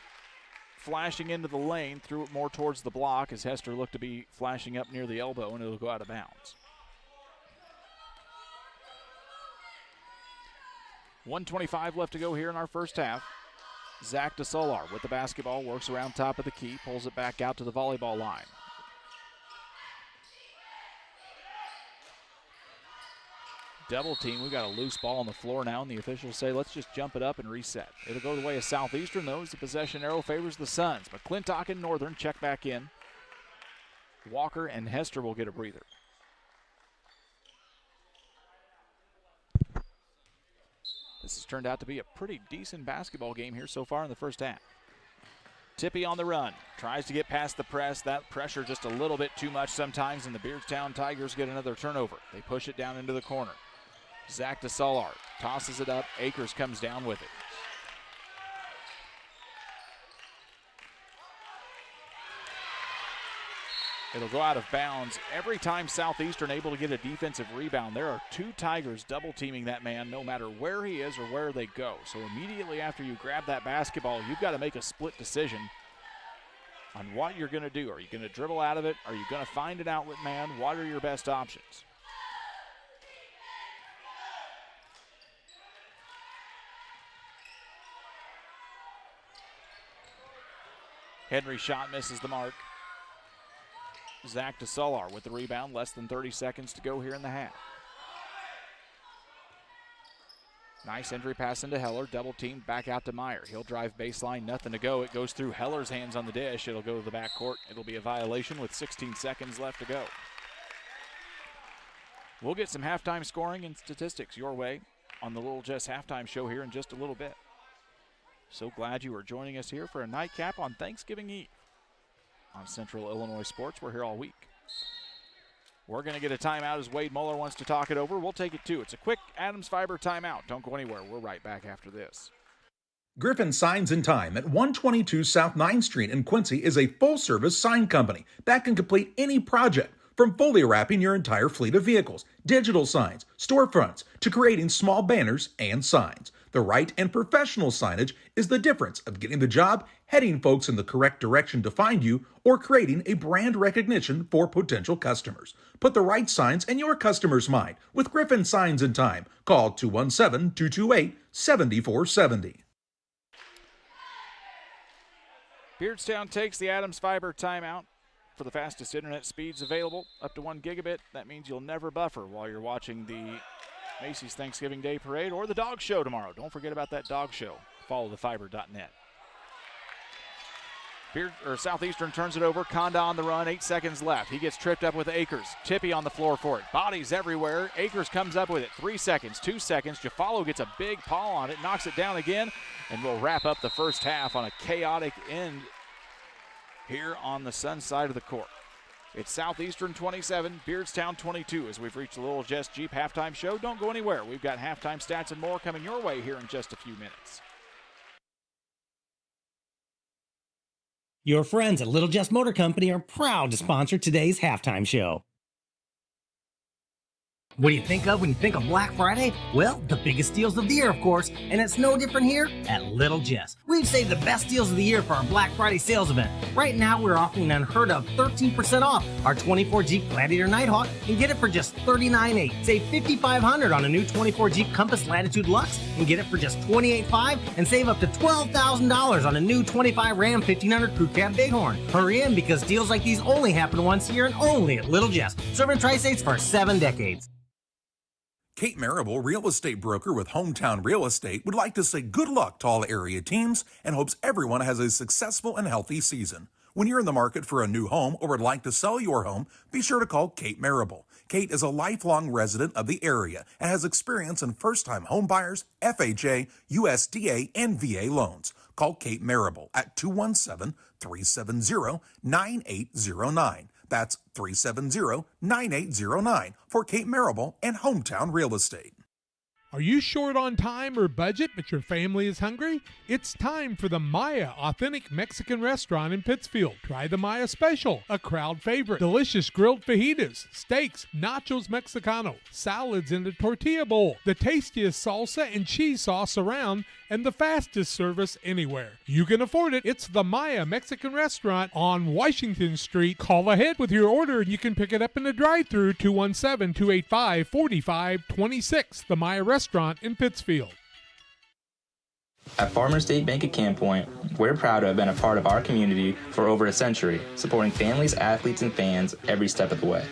flashing into the lane, threw it more towards the block as Hester looked to be flashing up near the elbow, and it'll go out of bounds. 1:25 left to go here in our first half. Zach DeSolar with the basketball, works around top of the key, pulls it back out to the volleyball line. double team. We've got a loose ball on the floor now, and the officials say let's just jump it up and reset. It'll go the way of Southeastern, though, as the possession arrow favors the Suns. McClintock and Northern check back in. Walker and Hester will get a breather. This has turned out to be a pretty decent basketball game here so far in the first half. Tippy on the run, tries to get past the press. That pressure just a little bit too much sometimes, and the Beardstown Tigers get another turnover. They push it down into the corner. Zach DeSalar tosses it up. Akers comes down with it. It'll go out of bounds. Every time Southeastern able to get a defensive rebound, there are two Tigers double teaming that man no matter where he is or where they go. So immediately after you grab that basketball, you've got to make a split decision on what you're going to do. Are you going to dribble out of it? Are you going to find an outlet man? What are your best options? Henry's shot misses the mark. Zach DeSalar with the rebound. Less than 30 seconds to go here in the half. Nice entry pass into Heller. Double team back out to Meyer. He'll drive baseline. Nothing to go. It goes through Heller's hands on the dish. It'll go to the backcourt. It'll be a violation with 16 seconds left to go. We'll get some halftime scoring and statistics your way on the Little Jess halftime show here in just a little bit. So glad you are joining us here for a nightcap on Thanksgiving Eve. On Central Illinois Sports, we're here all week. We're going to get a timeout as Wade Muller wants to talk it over. We'll take it too. It's a quick Adams Fiber timeout. Don't go anywhere. We're right back after this. Griffin Signs and Time at 122 South 9th Street in Quincy is a full-service sign company that can complete any project, from fully wrapping your entire fleet of vehicles, digital signs, storefronts, to creating small banners and signs. The right and professional signage is the difference of getting the job, heading folks in the correct direction to find you, or creating a brand recognition for potential customers. Put the right signs in your customer's mind with Griffin Signs and Time. Call 217-228-7470. Beardstown takes the Adams Fiber timeout for the fastest internet speeds available, up to 1 gigabit. That means you'll never buffer while you're watching the Macy's Thanksgiving Day Parade or the dog show tomorrow. Don't forget about that dog show. Follow thefiber.net. Southeastern turns it over. Conda on the run, 8 seconds left. He gets tripped up with Akers. Tippy on the floor for it. Bodies everywhere. Akers comes up with it. 3 seconds, 2 seconds. Jafalo gets a big paw on it, knocks it down again, and we'll wrap up the first half on a chaotic end here on the Sun side of the court. It's Southeastern 27, Beardstown 22 as we've reached the Little Jess Jeep halftime show. Don't go anywhere. We've got halftime stats and more coming your way here in just a few minutes. Your friends at Little Jess Motor Company are proud to sponsor today's halftime show. What do you think of when you think of Black Friday? Well, the biggest deals of the year, of course, and it's no different here at Little Jess. We've saved the best deals of the year for our Black Friday sales event. Right now, we're offering an unheard of 13% off our 24 Jeep Gladiator Nighthawk and get it for just $39,800. Save $5,500 on a new 24 Jeep Compass Latitude Lux and get it for just $28,500, and save up to $12,000 on a new 25 Ram 1500 Crew Cab Bighorn. Hurry in, because deals like these only happen once a year and only at Little Jess. Serving Tri-States for 7 decades. Kate Marable, real estate broker with Hometown Real Estate, would like to say good luck to all area teams and hopes everyone has a successful and healthy season. When you're in the market for a new home or would like to sell your home, be sure to call Kate Marable. Kate is a lifelong resident of the area and has experience in first-time home buyers, FHA, USDA, and VA loans. Call Kate Marable at 217-370-9809. That's 370-9809 for Kate Marable and Hometown Real Estate. Are you short on time or budget, but your family is hungry? It's time for the Maya Authentic Mexican Restaurant in Pittsfield. Try the Maya Special, a crowd favorite. Delicious grilled fajitas, steaks, nachos Mexicano, salads in a tortilla bowl, the tastiest salsa and cheese sauce around, and the fastest service anywhere. You can afford it. It's the Maya Mexican Restaurant on Washington Street. Call ahead with your order and you can pick it up in the drive-thru, 217-285-4526. The Maya Restaurant in Pittsfield. At Farmers State Bank at Camp Point, we're proud to have been a part of our community for over a century, supporting families, athletes, and fans every step of the way.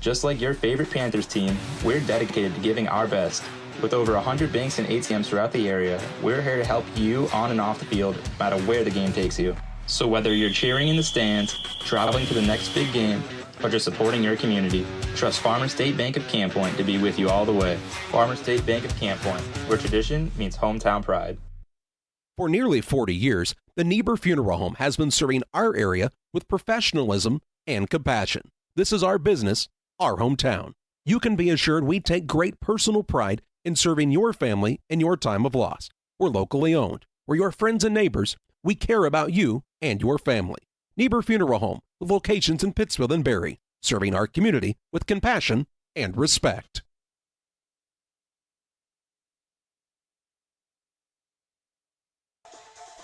Just like your favorite Panthers team, we're dedicated to giving our best. With over 100 banks and ATMs throughout the area, we're here to help you on and off the field, no matter where the game takes you. So whether you're cheering in the stands, traveling to the next big game, or just supporting your community, trust Farmers State Bank of Camp Point to be with you all the way. Farmers State Bank of Camp Point, where tradition meets hometown pride. For nearly 40 years, the Niebuhr Funeral Home has been serving our area with professionalism and compassion. This is our business, our hometown. You can be assured we take great personal pride in serving your family in your time of loss. We're locally owned. We're your friends and neighbors. We care about you and your family. Niebuhr Funeral Home, with locations in Pittsfield and Barry, serving our community with compassion and respect.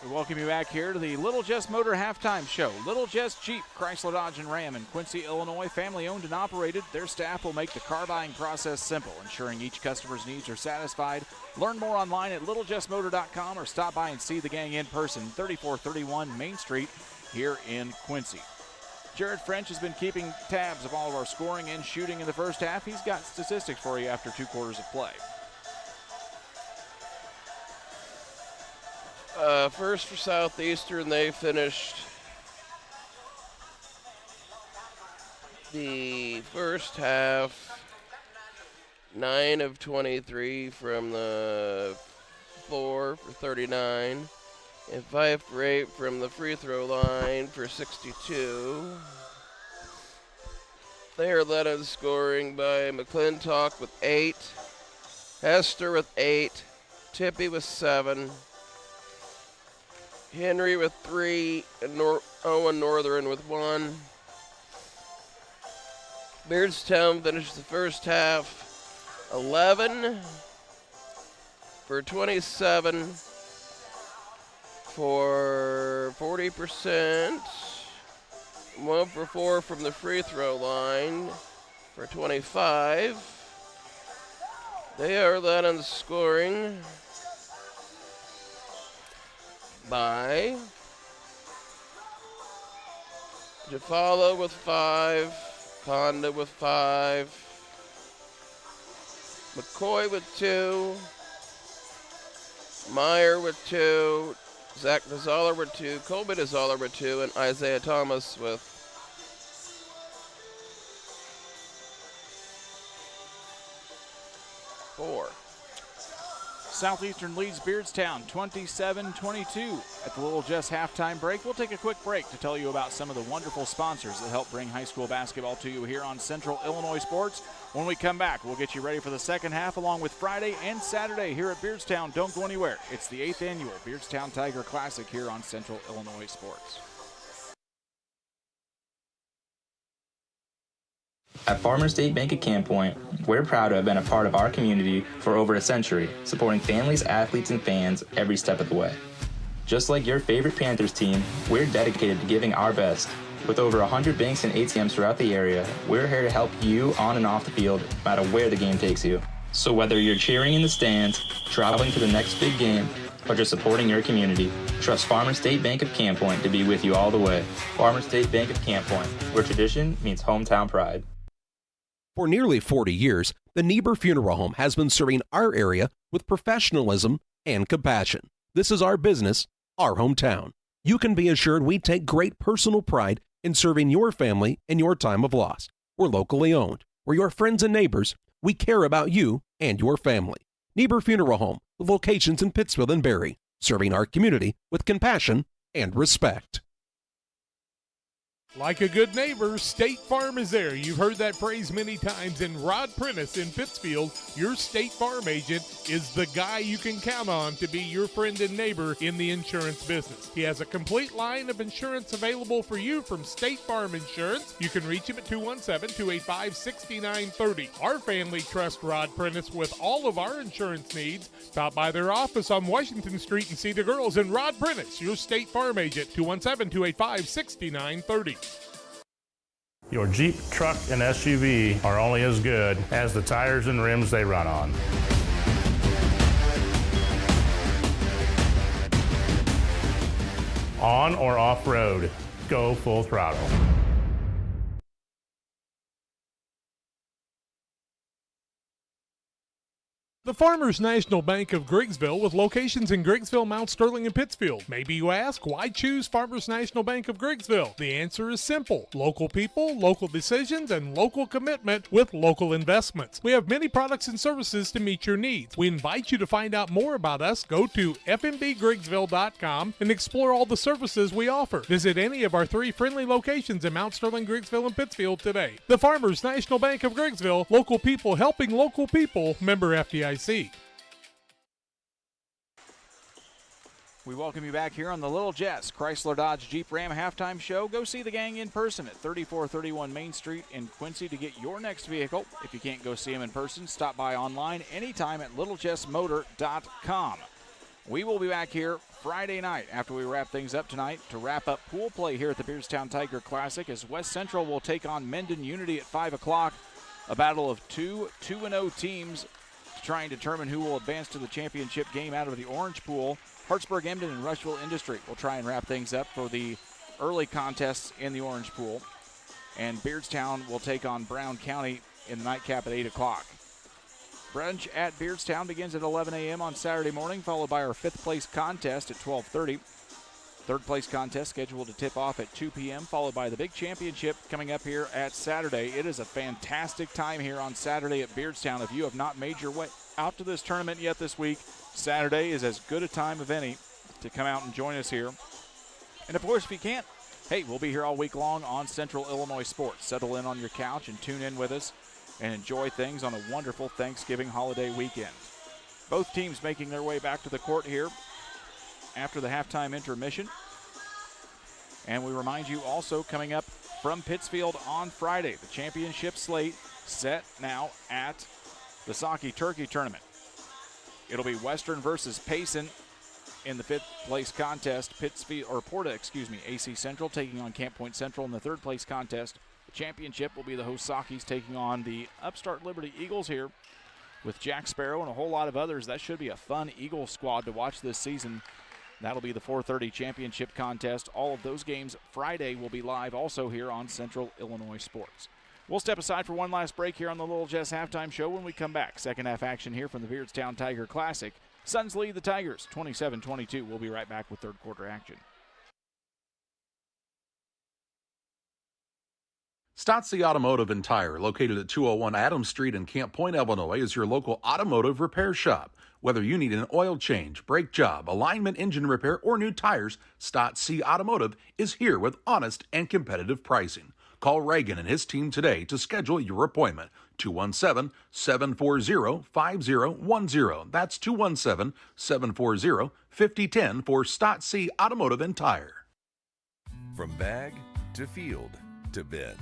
We welcome you back here to the Little Jess Motor Halftime Show. Little Jess Jeep, Chrysler Dodge and Ram in Quincy, Illinois, family owned and operated. Their staff will make the car buying process simple, ensuring each customer's needs are satisfied. Learn more online at littlejessmotor.com or stop by and see the gang in person, 3431 Main Street here in Quincy. Jared French has been keeping tabs of all of our scoring and shooting in the first half. He's got statistics for you after 2 quarters of play. First for Southeastern, they finished the first half 9 of 23 from the floor for 39, and 5 for 8 from the free throw line for 62. They are led in scoring by McClintock with 8, Hester with 8, Tippy with 7, Henry with 3, and Owen Northern with 1. Beardstown finished the first half 11 for 27 for 40%, 1 for 4 from the free throw line for 25. They are led in scoring by Jafala with 5, Conda with 5, McCoy with 2, Meyer with 2, Zach Nazaller with 2, Colby Nazaller with 2, and Isaiah Thomas with 4. Southeastern leads Beardstown 27-22 at the Little Jess halftime break. We'll take a quick break to tell you about some of the wonderful sponsors that help bring high school basketball to you here on Central Illinois Sports. When we come back, we'll get you ready for the second half along with Friday and Saturday here at Beardstown. Don't go anywhere. It's the 8th annual Beardstown Tiger Classic here on Central Illinois Sports. At Farmers State Bank of Camp Point, we're proud to have been a part of our community for over a century, supporting families, athletes, and fans every step of the way. Just like your favorite Panthers team, we're dedicated to giving our best. With over 100 banks and ATMs throughout the area, we're here to help you on and off the field, no matter where the game takes you. So whether you're cheering in the stands, traveling to the next big game, or just supporting your community, trust Farmers State Bank of Camp Point to be with you all the way. Farmers State Bank of Camp Point, where tradition meets hometown pride. For nearly 40 years, the Niebuhr Funeral Home has been serving our area with professionalism and compassion. This is our business, our hometown. You can be assured we take great personal pride in serving your family in your time of loss. We're locally owned. We're your friends and neighbors. We care about you and your family. Niebuhr Funeral Home, with locations in Pittsfield and Barry, serving our community with compassion and respect. Like a good neighbor, State Farm is there. You've heard that phrase many times. And Rod Prentice in Pittsfield, your State Farm agent, is the guy you can count on to be your friend and neighbor in the insurance business. He has a complete line of insurance available for you from State Farm Insurance. You can reach him at 217-285-6930. Our family trusts Rod Prentice with all of our insurance needs. Stop by their office on Washington Street and see the girls. And Rod Prentice, your State Farm agent, 217-285-6930. Your Jeep, truck, and SUV are only as good as the tires and rims they run on. On or off-road, go full throttle. The Farmers National Bank of Griggsville with locations in Griggsville, Mount Sterling, and Pittsfield. Maybe you ask, why choose Farmers National Bank of Griggsville? The answer is simple. Local people, local decisions, and local commitment with local investments. We have many products and services to meet your needs. We invite you to find out more about us. Go to fmbgriggsville.com and explore all the services we offer. Visit any of our 3 friendly locations in Mount Sterling, Griggsville, and Pittsfield today. The Farmers National Bank of Griggsville, local people helping local people, member FDIC. We welcome you back here on the Little Jess Chrysler Dodge Jeep Ram halftime show. Go see the gang in person at 3431 Main Street in Quincy to get your next vehicle. If you can't go see them in person, stop by online anytime at littlejessmotor.com. We will be back here Friday night after we wrap things up tonight to wrap up pool play here at the Beardstown Tiger Classic as West Central will take on Mendon Unity at 5 o'clock. A battle of 2-0 teams to try and determine who will advance to the championship game out of the Orange Pool. Hartsburg, Emden, and Rushville Industry will try and wrap things up for the early contests in the Orange Pool. And Beardstown will take on Brown County in the nightcap at 8 o'clock. Brunch at Beardstown begins at 11 a.m. on Saturday morning, followed by our 5th place contest at 12:30. 3rd place contest scheduled to tip off at 2 p.m., followed by the big championship coming up here at Saturday. It is a fantastic time here on Saturday at Beardstown. If you have not made your way out to this tournament yet this week, Saturday is as good a time of any to come out and join us here. And of course, if you can't, hey, we'll be here all week long on Central Illinois Sports. Settle in on your couch and tune in with us and enjoy things on a wonderful Thanksgiving holiday weekend. Both teams making their way back to the court here after the halftime intermission. And we remind you also, coming up from Pittsfield on Friday, the championship slate set now at the Saki Turkey Tournament. It'll be Western versus Payson in the 5th place contest. Porta, AC Central taking on Camp Point Central in the 3rd place contest. The championship will be the host Sakis taking on the upstart Liberty Eagles here with Jack Sparrow and a whole lot of others. That should be a fun Eagle squad to watch this season. That'll be the 4:30 championship contest. All of those games Friday will be live also here on Central Illinois Sports. We'll step aside for one last break here on the Little Jess halftime show. When we come back, second half action here from the Beardstown Tiger Classic. Suns lead the Tigers 27-22. We'll be right back with third quarter action. Stotzi Automotive and Tire, located at 201 Adams Street in Camp Point, Illinois, is your local automotive repair shop. Whether you need an oil change, brake job, alignment, engine repair, or new tires, Stotzi Automotive is here with honest and competitive pricing. Call Reagan and his team today to schedule your appointment. 217-740-5010. That's 217-740-5010 for Stotzi Automotive and Tire. From bag to field to bin,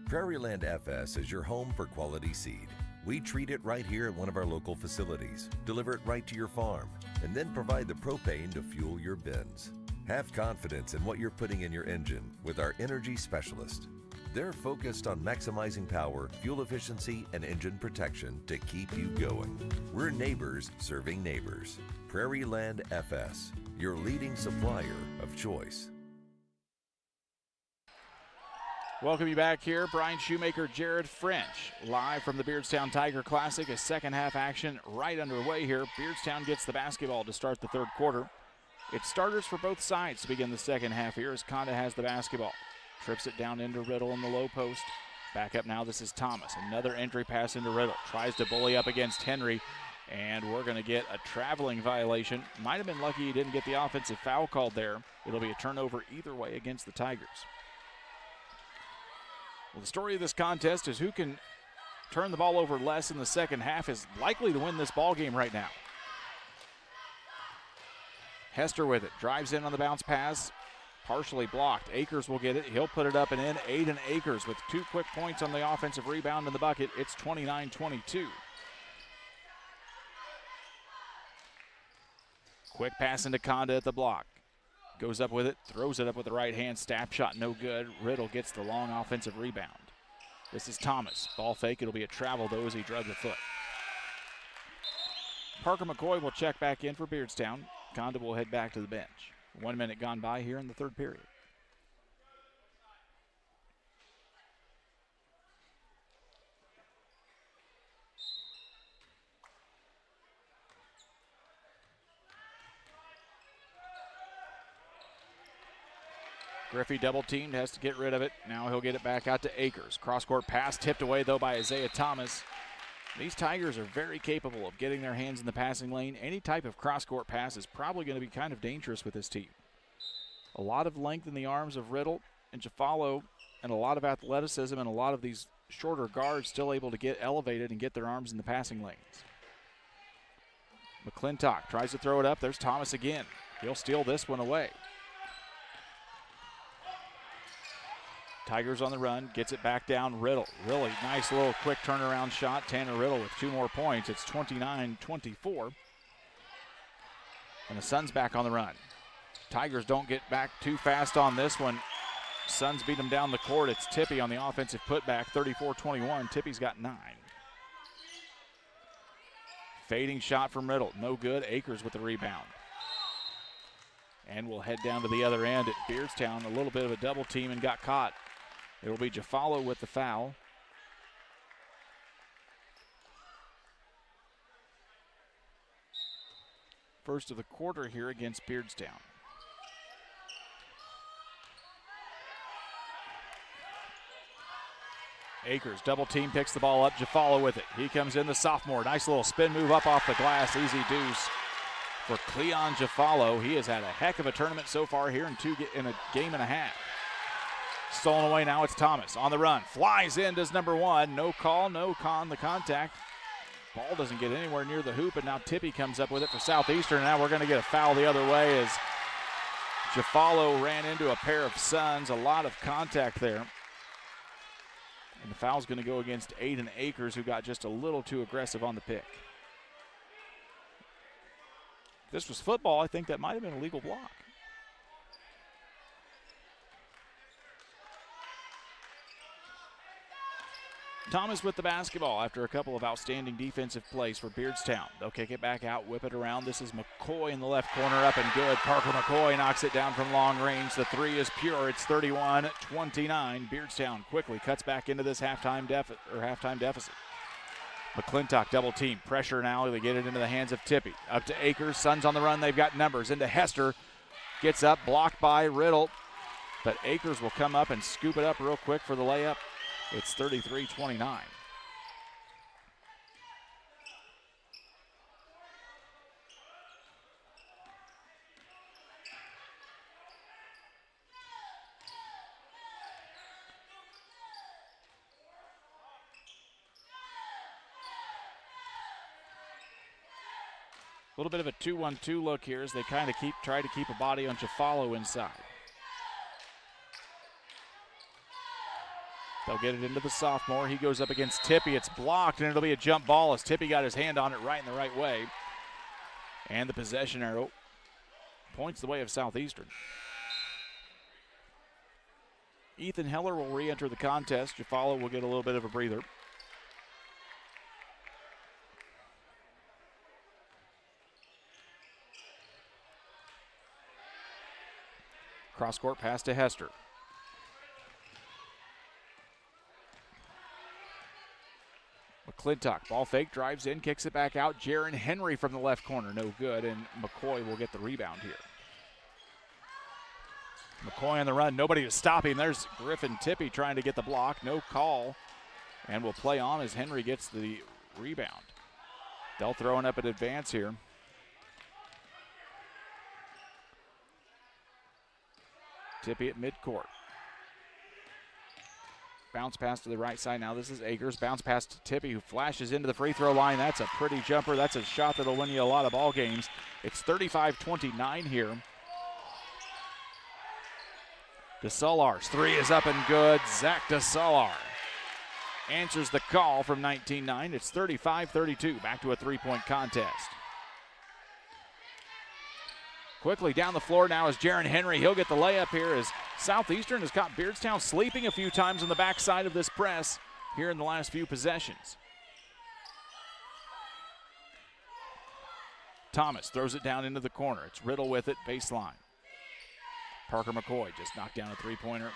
Prairieland FS is your home for quality seed. We treat it right here at one of our local facilities, deliver it right to your farm, and then provide the propane to fuel your bins. Have confidence in what you're putting in your engine with our energy specialist. They're focused on maximizing power, fuel efficiency, and engine protection to keep you going. We're neighbors serving neighbors. Prairieland FS, your leading supplier of choice. Welcome you back here. Brian Shoemaker, Jared French, live from the Beardstown Tiger Classic. A second half action right underway here. Beardstown gets the basketball to start the third quarter. It's starters for both sides to begin the second half here as Conda has the basketball. Trips it down into Riddle in the low post. Back up now, this is Thomas. Another entry pass into Riddle. Tries to bully up against Henry, and we're going to get a traveling violation. Might have been lucky he didn't get the offensive foul called there. It'll be a turnover either way against the Tigers. Well, the story of this contest is who can turn the ball over less in the second half is likely to win this ball game right now. Hester with it. Drives in on the bounce pass. Partially blocked. Akers will get it. He'll put it up and in. Aiden Akers with 2 quick points on the offensive rebound in the bucket. It's 29-22. Quick pass into Conda at the block. Goes up with it. Throws it up with the right hand. Stap shot no good. Riddle gets the long offensive rebound. This is Thomas. Ball fake. It'll be a travel though as he drugged the foot. Parker McCoy will check back in for Beardstown. Conda will head back to the bench. 1 minute gone by here in the third period. Griffey double teamed, has to get rid of it. Now he'll get it back out to Akers. Cross-court pass tipped away, though, by Isaiah Thomas. These Tigers are very capable of getting their hands in the passing lane. Any type of cross-court pass is probably going to be kind of dangerous with this team. A lot of length in the arms of Riddle and Jafalo, and a lot of athleticism, and a lot of these shorter guards still able to get elevated and get their arms in the passing lanes. McClintock tries to throw it up. There's Thomas again. He'll steal this one away. Tigers on the run, gets it back down. Riddle, really nice little quick turnaround shot. Tanner Riddle with 2 more points. It's 29-24. And the Suns back on the run. Tigers don't get back too fast on this one. Suns beat them down the court. It's Tippy on the offensive putback, 34-21. Tippy's got 9. Fading shot from Riddle, no good. Akers with the rebound. And we'll head down to the other end at Beardstown. A little bit of a double team and got caught. It'll be Jafalo with the foul. First of the quarter here against Beardstown. Akers, double team, picks the ball up. Jafalo with it. He comes in, the sophomore. Nice little spin move up off the glass. Easy deuce for Cleon Jafalo. He has had a heck of a tournament so far here in a game and a half. Stolen away now, it's Thomas on the run. Flies in, does number 1. No call, no con, the contact. Ball doesn't get anywhere near the hoop, and now Tippy comes up with it for Southeastern. Now we're going to get a foul the other way as Jafalo ran into a pair of Suns. A lot of contact there. And the foul's going to go against Aiden Akers, who got just a little too aggressive on the pick. If this was football, I think that might have been a legal block. Thomas with the basketball after a couple of outstanding defensive plays for Beardstown. They'll kick it back out, whip it around. This is McCoy in the left corner, up and good. Parker McCoy knocks it down from long range. The 3 is pure. It's 31-29. Beardstown quickly cuts back into this halftime deficit. McClintock double team. Pressure now. They get it into the hands of Tippy. Up to Akers. Suns on the run. They've got numbers. Into Hester. Gets up. Blocked by Riddle. But Akers will come up and scoop it up real quick for the layup. It's 33-29. A little bit of a 2-1-2 look here as they kind of try to keep a body on Jafalo inside. They'll get it into the sophomore. He goes up against Tippy. It's blocked, and it'll be a jump ball as Tippy got his hand on it right in the right way. And the possession arrow points the way of Southeastern. Ethan Heller will re-enter the contest. Jafalo will get a little bit of a breather. Cross-court pass to Hester. McClintock, ball fake, drives in, kicks it back out. Jaron Henry from the left corner, no good, and McCoy will get the rebound here. McCoy on the run, nobody to stop him. There's Griffin Tippy trying to get the block, no call, and will play on as Henry gets the rebound. They'll throw it up in advance here. Tippy at midcourt. Bounce pass to the right side. Now this is Akers. Bounce pass to Tippy, who flashes into the free throw line. That's a pretty jumper. That's a shot that'll win you a lot of ball games. It's 35-29 here. DeSolar's 3 is up and good. Zach DeSolar answers the call from 19-9. It's 35-32. Back to a 3-point contest. Quickly down the floor now is Jaron Henry. He'll get the layup here as Southeastern has got Beardstown sleeping a few times on the backside of this press here in the last few possessions. Thomas throws it down into the corner. It's Riddle with it, baseline. Parker McCoy just knocked down a three-pointer.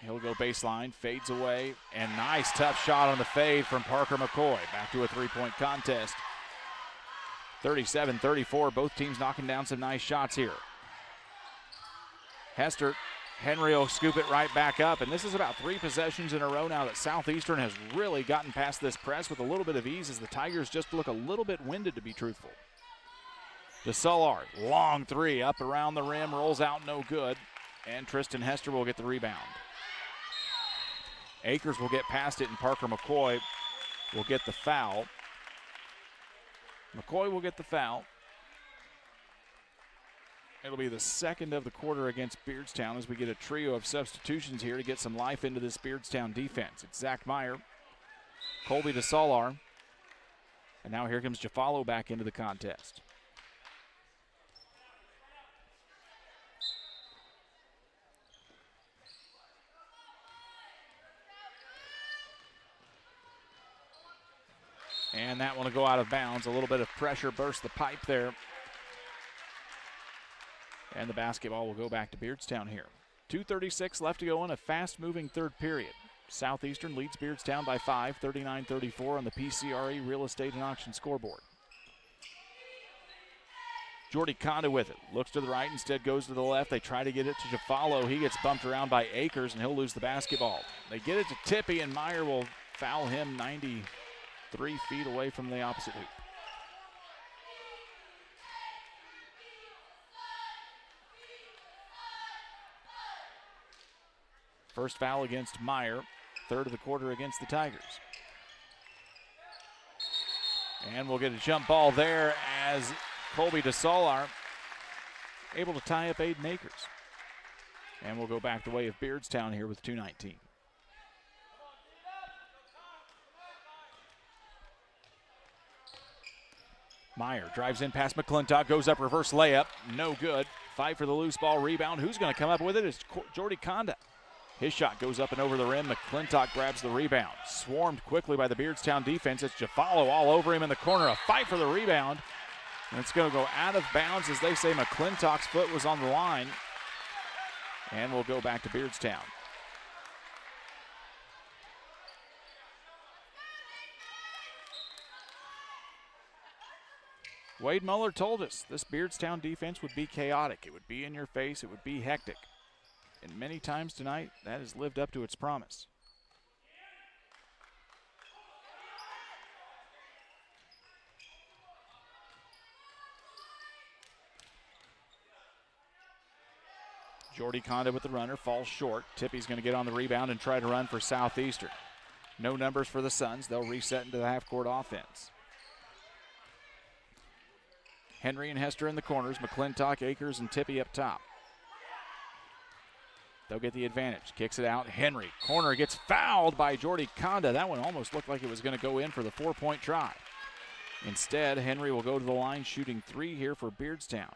He'll go baseline, fades away, and nice tough shot on the fade from Parker McCoy. Back to a 3-point contest. 37-34, both teams knocking down some nice shots here. Hester Henry will scoop it right back up, and this is about 3 possessions in a row now that Southeastern has really gotten past this press with a little bit of ease as the Tigers just look a little bit winded, to be truthful. DeSolar, long 3 up around the rim, rolls out, no good, and Tristan Hester will get the rebound. Akers will get past it, and Parker McCoy will get the foul. McCoy will get the foul. It'll be the second of the quarter against Beardstown as we get a trio of substitutions here to get some life into this Beardstown defense. It's Zach Meyer, Colby DeSolar, and now here comes Jafalo back into the contest. And that one will go out of bounds. A little bit of pressure burst the pipe there. And the basketball will go back to Beardstown here. 2:36 left to go in a fast-moving third period. Southeastern leads Beardstown by 5, 39-34 on the PCRE Real Estate and Auction scoreboard. Jordy Conda with it. Looks to the right, instead goes to the left. They try to get it to Jafalo. He gets bumped around by Akers, and he'll lose the basketball. They get it to Tippy, and Meyer will foul him 93 feet away from the opposite hoop. First foul against Meyer, third of the quarter against the Tigers. And we'll get a jump ball there as Colby DeSolar able to tie up Aiden Akers. And we'll go back the way of Beardstown here with 2:19. Meyer drives in past McClintock, goes up, reverse layup, no good. Fight for the loose ball rebound. Who's going to come up with it? It's Jordy Conda. His shot goes up and over the rim. McClintock grabs the rebound. Swarmed quickly by the Beardstown defense. It's Jafalo all over him in the corner. A fight for the rebound. And it's going to go out of bounds as they say McClintock's foot was on the line. And we'll go back to Beardstown. Wade Muller told us this Beardstown defense would be chaotic. It would be in your face. It would be hectic. And many times tonight, that has lived up to its promise. Jordy Conda with the runner, falls short. Tippy's going to get on the rebound and try to run for Southeastern. No numbers for the Suns. They'll reset into the half-court offense. Henry and Hester in the corners. McClintock, Akers, and Tippy up top. They'll get the advantage. Kicks it out. Henry. Corner gets fouled by Jordy Conda. That one almost looked like it was going to go in for the 4-point try. Instead, Henry will go to the line shooting 3 here for Beardstown.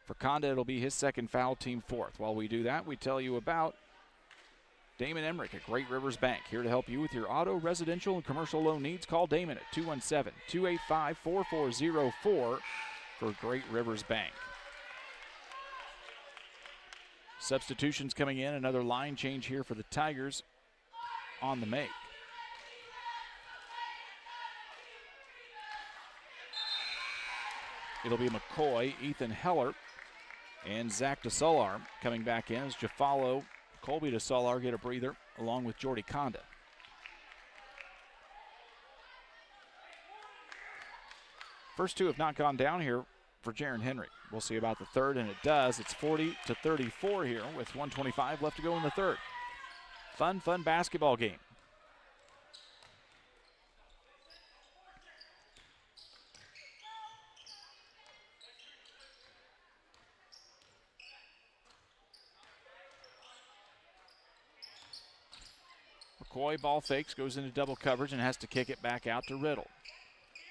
For Conda, it'll be his second foul, team 4th. While we do that, we tell you about Damon Emmerich at Great Rivers Bank. Here to help you with your auto, residential, and commercial loan needs. Call Damon at 217-285-4404 for Great Rivers Bank. Substitutions coming in. Another line change here for the Tigers on the make. It'll be McCoy, Ethan Heller, and Zach DeSolar coming back in as Jafalo, Colby DeSolar get a breather along with Jordy Conda. First 2 have not gone down here for Jaron Henry. We'll see about the third, and it does. It's 40-34 here with 1:25 left to go in the third. Fun basketball game. McCoy ball fakes, goes into double coverage, and has to kick it back out to Riddle.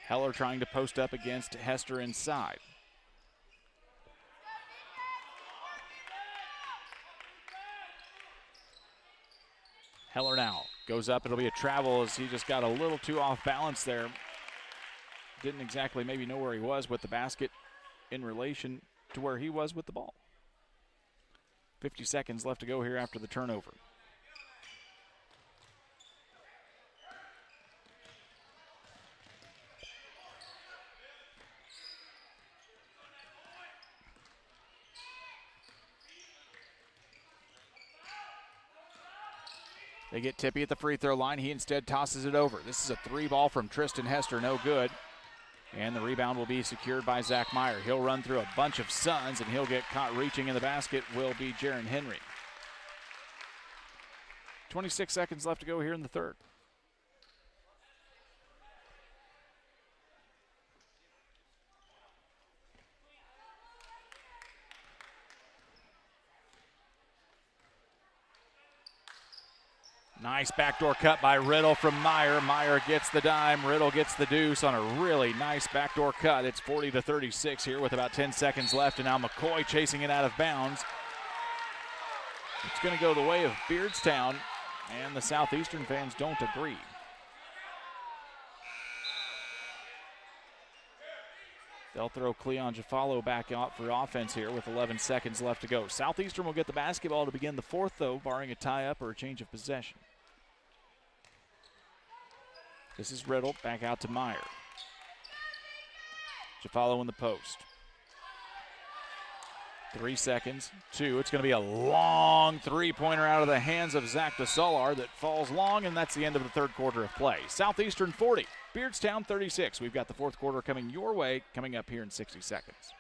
Heller trying to post up against Hester inside. Heller now goes up. It'll be a travel as he just got a little too off balance there. Didn't exactly maybe know where he was with the basket in relation to where he was with the ball. 50 seconds left to go here after the turnover. They get Tippy at the free throw line. He instead tosses it over. This is a 3-ball from Tristan Hester, no good. And the rebound will be secured by Zach Meyer. He'll run through a bunch of Suns, and he'll get caught reaching in the basket will be Jaron Henry. 26 seconds left to go here in the third. Nice backdoor cut by Riddle from Meyer. Meyer gets the dime. Riddle gets the deuce on a really nice backdoor cut. It's 40-36 here with about 10 seconds left, and now McCoy chasing it out of bounds. It's going to go the way of Beardstown, and the Southeastern fans don't agree. They'll throw Cleon Jafalo back out for offense here with 11 seconds left to go. Southeastern will get the basketball to begin the fourth, though, barring a tie-up or a change of possession. This is Riddle, back out to Meyer. Jafalo in the post. 3 seconds, 2. It's going to be a long three-pointer out of the hands of Zach DeSolar that falls long, and that's the end of the third quarter of play. Southeastern 40, Beardstown 36. We've got the fourth quarter coming your way, coming up here in 60 seconds.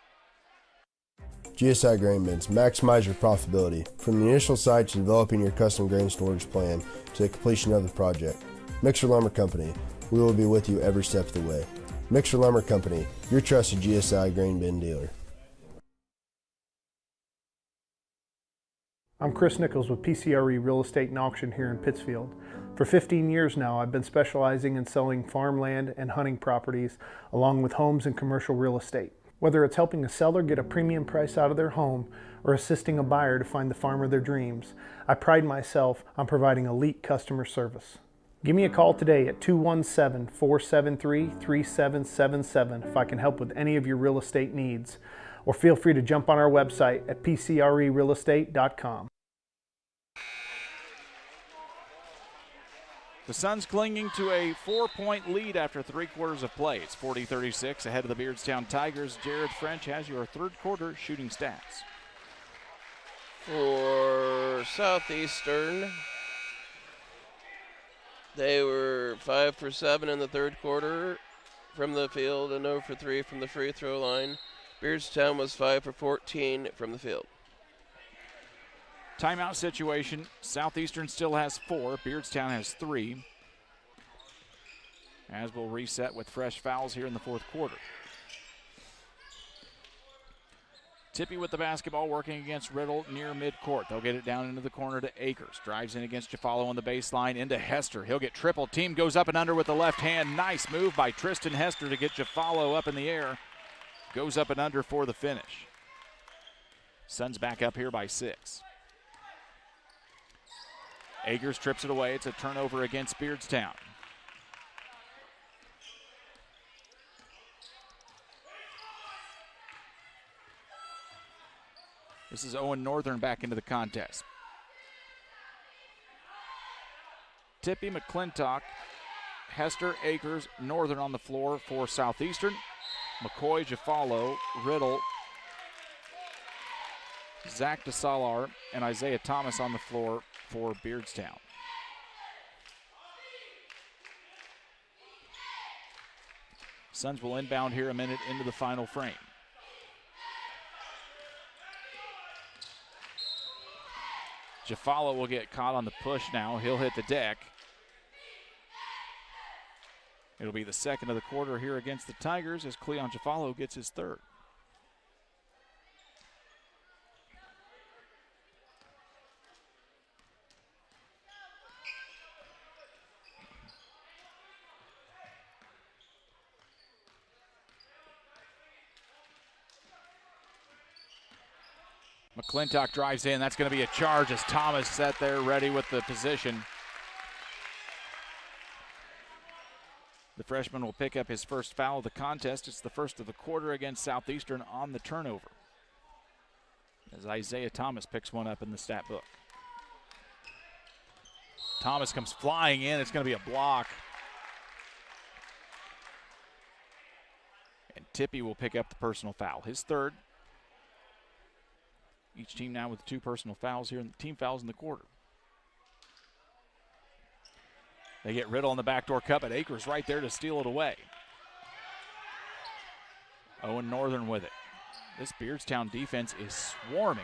GSI Grain Bins, maximize your profitability. From the initial site to developing your custom grain storage plan to the completion of the project. Mixer Lumber Company, we will be with you every step of the way. Mixer Lumber Company, your trusted GSI grain bin dealer. I'm Chris Nichols with PCRE Real Estate and Auction here in Pittsfield. For 15 years now, I've been specializing in selling farmland and hunting properties along with homes and commercial real estate. Whether it's helping a seller get a premium price out of their home or assisting a buyer to find the farm of their dreams, I pride myself on providing elite customer service. Give me a call today at 217-473-3777 if I can help with any of your real estate needs. Or feel free to jump on our website at pcrerealestate.com. The Suns clinging to a 4-point lead after 3 quarters of play. It's 40-36 ahead of the Beardstown Tigers. Jared French has your third quarter shooting stats. For Southeastern, they were 5 for 7 in the third quarter from the field and 0 for 3 from the free throw line. Beardstown was 5 for 14 from the field. Timeout situation. Southeastern still has 4. Beardstown has 3. As we'll reset with fresh fouls here in the fourth quarter. Tippy with the basketball working against Riddle near midcourt. They'll get it down into the corner to Akers. Drives in against Jafalo on the baseline into Hester. He'll get triple. Team goes up and under with the left hand. Nice move by Tristan Hester to get Jafalo up in the air. Goes up and under for the finish. Suns back up here by 6. Akers trips it away. It's a turnover against Beardstown. This is Owen Northern back into the contest. Tippy, McClintock, Hester, Akers, Northern on the floor for Southeastern. McCoy, Jafalo, Riddle, Zach DeSalar, and Isaiah Thomas on the floor for Beardstown. Suns will inbound here a minute into the final frame. Jafalo will get caught on the push now. He'll hit the deck. It'll be the second of the quarter here against the Tigers as Cleon Jafalo gets his third. McClintock drives in. That's going to be a charge as Thomas sat there ready with the position. The freshman will pick up his first foul of the contest. It's the first of the quarter against Southeastern on the turnover, as Isaiah Thomas picks one up in the stat book. Thomas comes flying in. It's going to be a block. And Tippy will pick up the personal foul, his third. Each team now with 2 personal fouls here, and team fouls in the quarter. They get Riddle in the backdoor cut, but Akers right there to steal it away. Owen Northern with it. This Beardstown defense is swarming.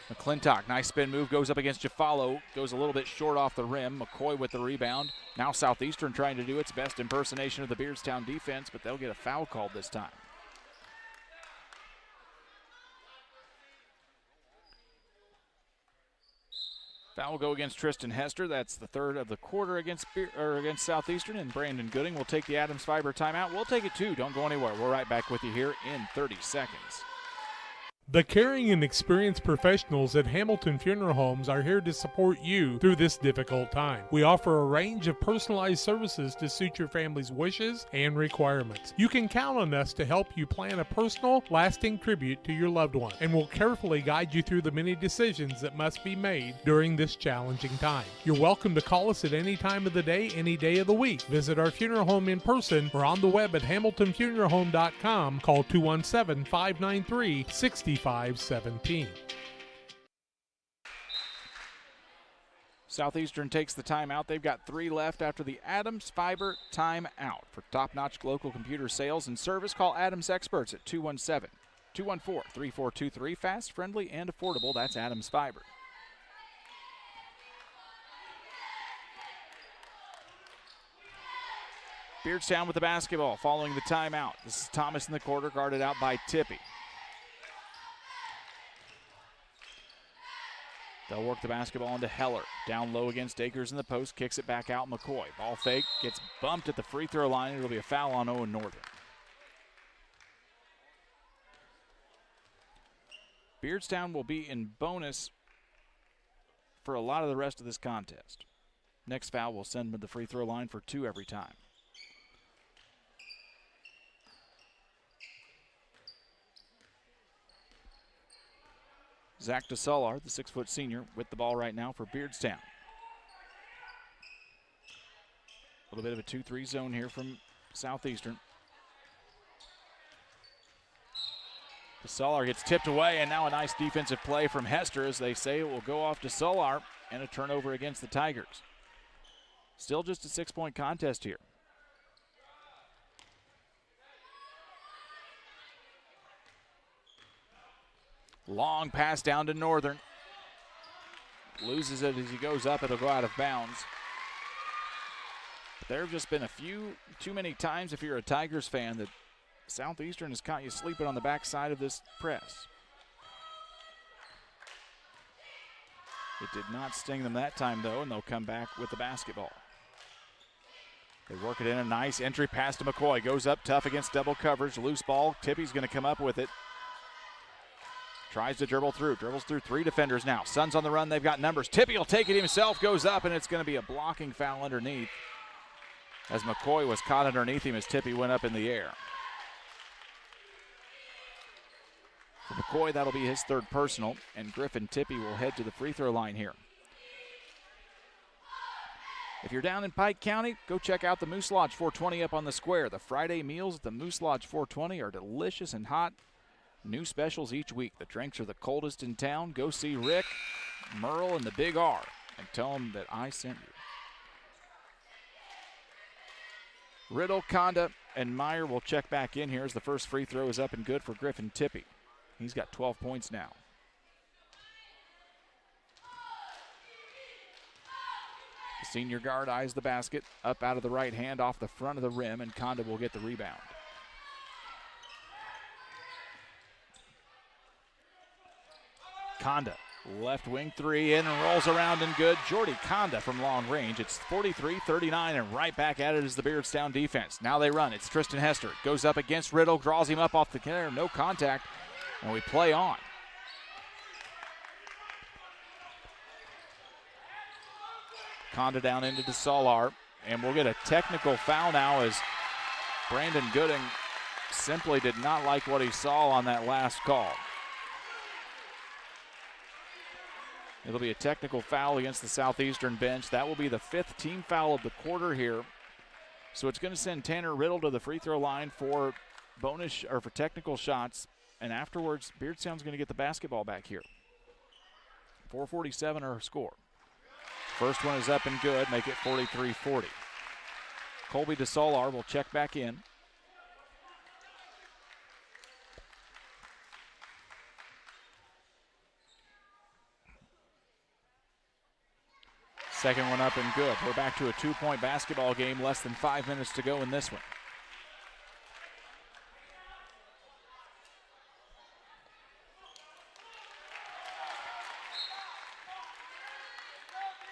McClintock, nice spin move, goes up against Jafalo, goes a little bit short off the rim. McCoy with the rebound. Now Southeastern trying to do its best impersonation of the Beardstown defense, but they'll get a foul called this time. Foul will go against Tristan Hester. That's the third of the quarter against Southeastern, and Brandon Gooding will take the Adams Fiber timeout. We'll take it too. Don't go anywhere. We're right back with you here in 30 seconds. The caring and experienced professionals at Hamilton Funeral Homes are here to support you through this difficult time. We offer a range of personalized services to suit your family's wishes and requirements. You can count on us to help you plan a personal, lasting tribute to your loved one, and we'll carefully guide you through the many decisions that must be made during this challenging time. You're welcome to call us at any time of the day, any day of the week. Visit our funeral home in person or on the web at hamiltonfuneralhome.com. Call 217-593-6517. Southeastern takes the timeout. They've got 3 left after the Adams Fiber timeout. For top-notch local computer sales and service, call Adams Experts at 217-214-3423. Fast, friendly, and affordable. That's Adams Fiber. Beardstown with the basketball following the timeout. This is Thomas in the quarter, guarded out by Tippy. They'll work the basketball into Heller. Down low against Akers in the post. Kicks it back out. McCoy. Ball fake. Gets bumped at the free throw line. It'll be a foul on Owen Northern. Beardstown will be in bonus for a lot of the rest of this contest. Next foul will send them to the free throw line for 2 every time. Zach DeSolar, the 6-foot senior, with the ball right now for Beardstown. A little bit of a 2-3 zone here from Southeastern. DeSolar gets tipped away, and now a nice defensive play from Hester, as they say it will go off DeSolar, and a turnover against the Tigers. Still just a 6-point contest here. Long pass down to Northern. Loses it as he goes up. It'll go out of bounds. But there have just been a few too many times, if you're a Tigers fan, that Southeastern has caught you sleeping on the backside of this press. It did not sting them that time, though, and they'll come back with the basketball. They work it in. A nice entry pass to McCoy. Goes up tough against double coverage. Loose ball. Tippy's going to come up with it. Tries to dribbles through 3 defenders now. Suns on the run, they've got numbers. Tippy will take it himself, goes up, and it's going to be a blocking foul underneath, as McCoy was caught underneath him as Tippy went up in the air. For McCoy, that'll be his 3rd personal, and Griffin Tippy will head to the free throw line here. If you're down in Pike County, go check out the Moose Lodge 420 up on the square. The Friday meals at the Moose Lodge 420 are delicious and hot. New specials each week. The drinks are the coldest in town. Go see Rick, Merle, and the Big R and tell them that I sent you. Riddle, Conda, and Meyer will check back in here as the first free throw is up and good for Griffin Tippy. He's got 12 points now. The senior guard eyes the basket. Up out of the right hand off the front of the rim, and Conda will get the rebound. Conda, left wing 3 in and rolls around and good. Jordy Conda from long range. It's 43-39, and right back at it is the Beardstown defense. Now they run. It's Tristan Hester. Goes up against Riddle, draws him up off the corner. No contact, and we play on. Conda down into DeSolar, and we'll get a technical foul now as Brandon Gooding simply did not like what he saw on that last call. It'll be a technical foul against the Southeastern bench. That will be the 5th team foul of the quarter here. So it's going to send Tanner Riddle to the free throw line for for technical shots. And afterwards, Beardstown's going to get the basketball back here. 4:47 our score. First one is up and good, make it 43-40. Colby DeSolar will check back in. Second one up and good. We're back to a 2-point basketball game, less than 5 minutes to go in this one.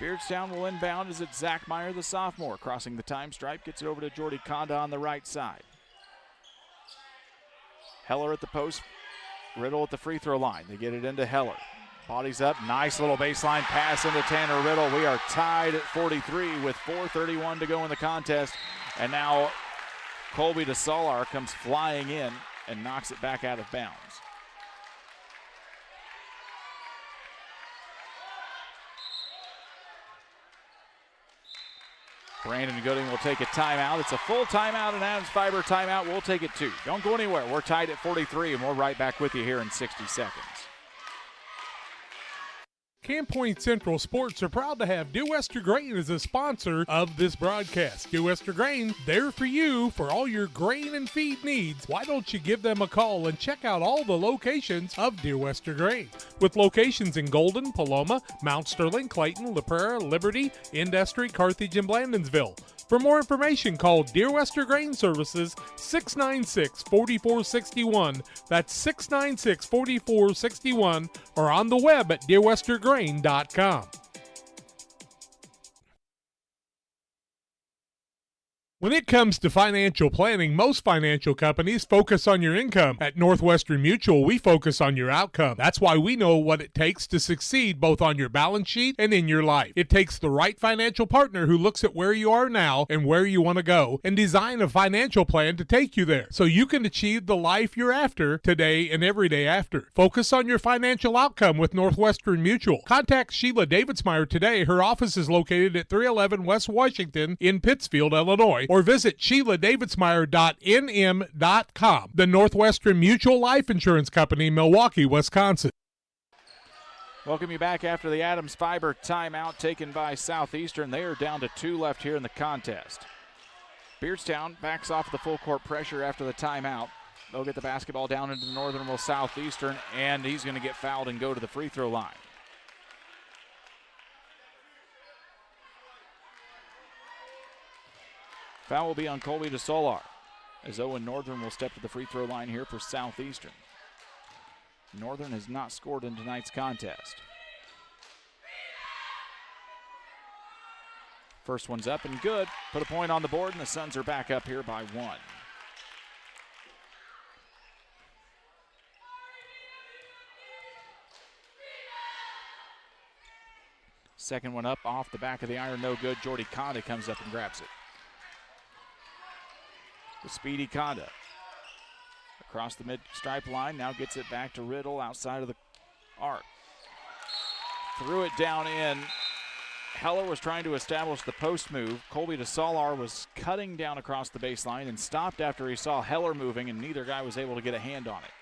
Beardstown will inbound as it's Zach Meyer, the sophomore, crossing the time stripe, gets it over to Jordy Conda on the right side. Heller at the post, Riddle at the free throw line. They get it into Heller. Bodies up, nice little baseline pass into Tanner Riddle. We are tied at 43 with 4:31 to go in the contest. And now Colby DeSolar comes flying in and knocks it back out of bounds. Brandon Gooding will take a timeout. It's a full timeout, and Adams Fiber timeout. We'll take it too. Don't go anywhere. We're tied at 43, and we're right back with you here in 60 seconds. Camp Point Central Sports are proud to have Dear Wester Grain as a sponsor of this broadcast. Dear Wester Grain, there for you for all your grain and feed needs. Why don't you give them a call and check out all the locations of Dear Wester Grain? With locations in Golden, Paloma, Mount Sterling, Clayton, La Prairie, Liberty, Industry, Carthage, and Blandonsville. For more information, call Dear Wester Grain Services 696-4461. That's 696-4461, or on the web at dearwestergrain.com. When it comes to financial planning, most financial companies focus on your income. At Northwestern Mutual, we focus on your outcome. That's why we know what it takes to succeed both on your balance sheet and in your life. It takes the right financial partner who looks at where you are now and where you want to go and design a financial plan to take you there so you can achieve the life you're after today and every day after. Focus on your financial outcome with Northwestern Mutual. Contact Sheila Davidsmeyer today. Her office is located at 311 West Washington in Pittsfield, Illinois, or visit SheilaDavidsmeyer.nm.com. The Northwestern Mutual Life Insurance Company, Milwaukee, Wisconsin. Welcome you back after the Adams Fiber timeout taken by Southeastern. They are down to 2 left here in the contest. Beardstown backs off the full court pressure after the timeout. They'll get the basketball down into the Northernville Southeastern, and he's going to get fouled and go to the free throw line. Foul will be on Colby DeSolar, as Owen Northern will step to the free throw line here for Southeastern. Northern has not scored in tonight's contest. First one's up and good. Put a point on the board, and the Suns are back up here by 1. Second one up off the back of the iron, no good. Jordy Conda comes up and grabs it. The speedy Conda across the mid-stripe line, now gets it back to Riddle outside of the arc. Threw it down in. Heller was trying to establish the post move. Colby DeSolar was cutting down across the baseline and stopped after he saw Heller moving, and neither guy was able to get a hand on it.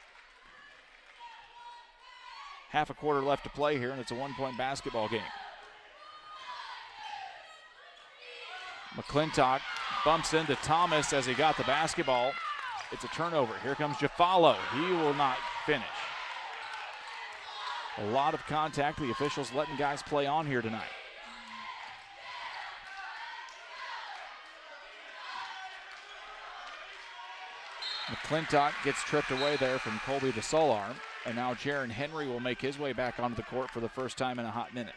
Half a quarter left to play here, and it's a 1-point basketball game. McClintock bumps into Thomas as he got the basketball. It's a turnover. Here comes Jafalo. He will not finish. A lot of contact. The officials letting guys play on here tonight. McClintock gets tripped away there from Colby DeSolar, and now Jaron Henry will make his way back onto the court for the first time in a hot minute.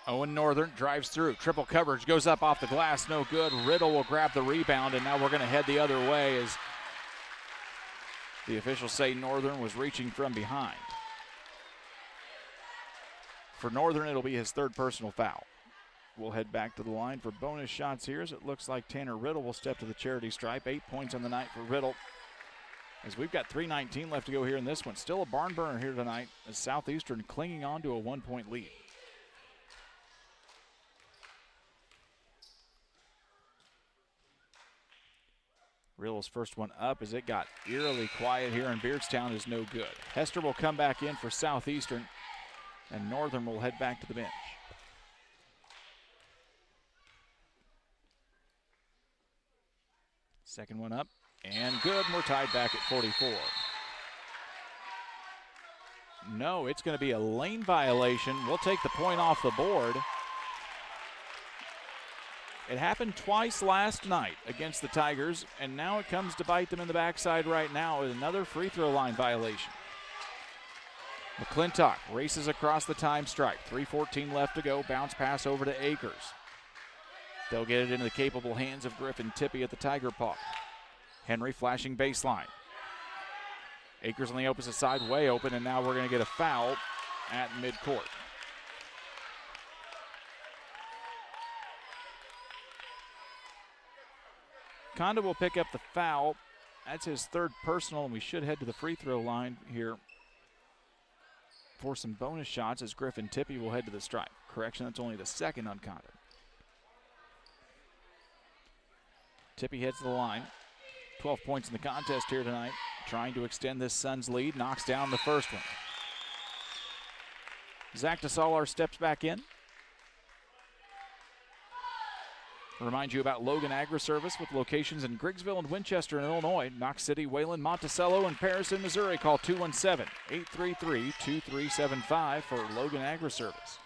Owen Northern drives through. Triple coverage goes up off the glass. No good. Riddle will grab the rebound, and now we're going to head the other way as the officials say Northern was reaching from behind. For Northern, it'll be his 3rd personal foul. We'll head back to the line for bonus shots here as it looks like Tanner Riddle will step to the charity stripe. 8 points on the night for Riddle. as we've got 3:19 left to go here in this one. Still a barn burner here tonight as Southeastern clinging on to a 1-point lead. Riddle's first one up as it got eerily quiet here, and Beardstown is no good. Hester will come back in for Southeastern, and Northern will head back to the bench. Second one up, and good, and we're tied back at 44. No, it's going to be a lane violation. We'll take the point off the board. It happened twice last night against the Tigers, and now it comes to bite them in the backside right now with another free throw line violation. McClintock races across the time stripe. 3:14 left to go. Bounce pass over to Akers. They'll get it into the capable hands of Griffin Tippie at the Tiger Paw. Henry flashing baseline. Akers on the opposite side, way open, and now we're going to get a foul at midcourt. Conda will pick up the foul. That's his third personal, and we should head to the free throw line here for some bonus shots as Griffin Tippie will head to the stripe. Correction, that's only the second on Conda. Tippie heads to the line. 12 points in the contest here tonight. Trying to extend this Suns lead. Knocks down the first one. Zach DeSalar steps back in. Remind you about Logan Agri-Service with locations in Griggsville and Winchester in Illinois, Knox City, Wayland, Monticello, and Paris in Missouri. Call 217-833-2375 for Logan Agri-Service.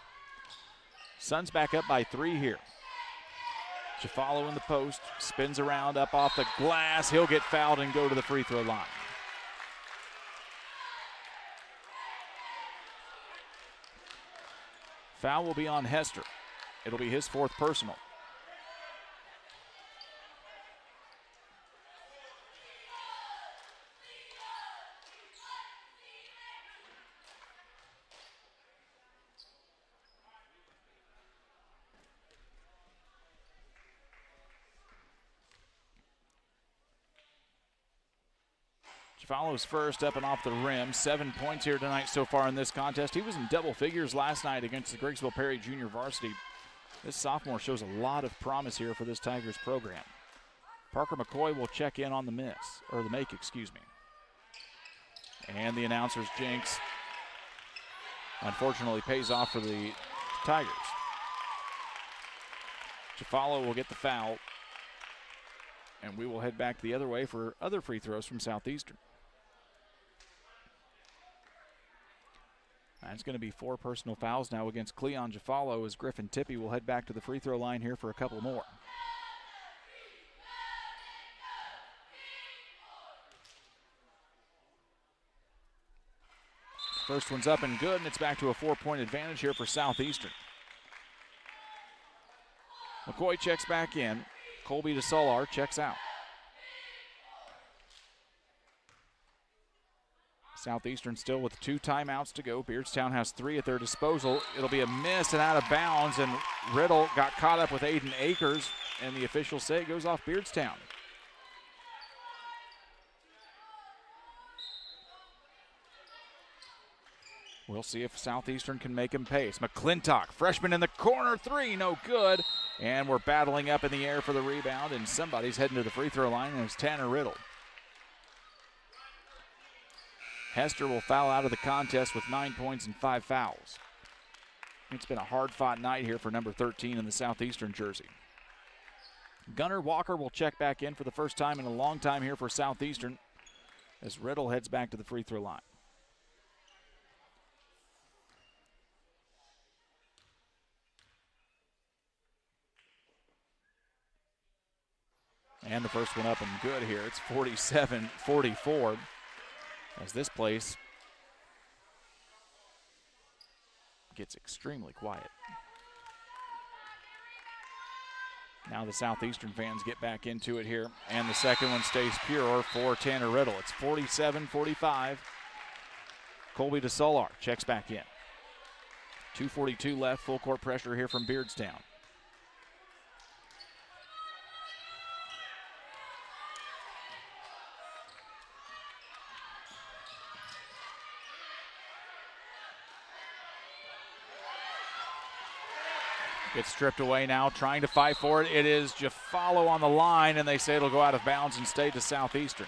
Suns back up by 3 here. Jafalo in the post, spins around up off the glass. He'll get fouled and go to the free throw line. Foul will be on Hester. It'll be his fourth personal. Follows first up and off the rim. 7 points here tonight so far in this contest. He was in double figures last night against the Griggsville Perry Junior Varsity. This sophomore shows a lot of promise here for this Tigers program. Parker McCoy will check in on the make, excuse me. And the announcer's jinx unfortunately pays off for the Tigers. Jafalo will get the foul, and we will head back the other way for other free throws from Southeastern. That's going to be 4 personal fouls now against Cleon Jafalo as Griffin Tippie will head back to the free throw line here for a couple more. First one's up and good, and it's back to a 4-point advantage here for Southeastern. McCoy checks back in. Colby DeSolar checks out. Southeastern still with 2 timeouts to go. Beardstown has 3 at their disposal. It'll be a miss and out of bounds, and Riddle got caught up with Aiden Akers, and the officials say it goes off Beardstown. We'll see if Southeastern can make him pay. It's McClintock, freshman in the corner, 3, no good. And we're battling up in the air for the rebound, and somebody's heading to the free throw line, and it's Tanner Riddle. Hester will foul out of the contest with 9 points and 5 fouls. It's been a hard-fought night here for number 13 in the Southeastern jersey. Gunnar Walker will check back in for the first time in a long time here for Southeastern as Riddle heads back to the free throw line. And the first one up and good here. It's 47-44 as this place gets extremely quiet. Now the Southeastern fans get back into it here, and the second one stays pure for Tanner Riddle. It's 47-45. Colby DeSolar checks back in. 2:42 left, full court pressure here from Beardstown. Gets stripped away now, trying to fight for it. It is Jafalo on the line, and they say it'll go out of bounds and stay to Southeastern.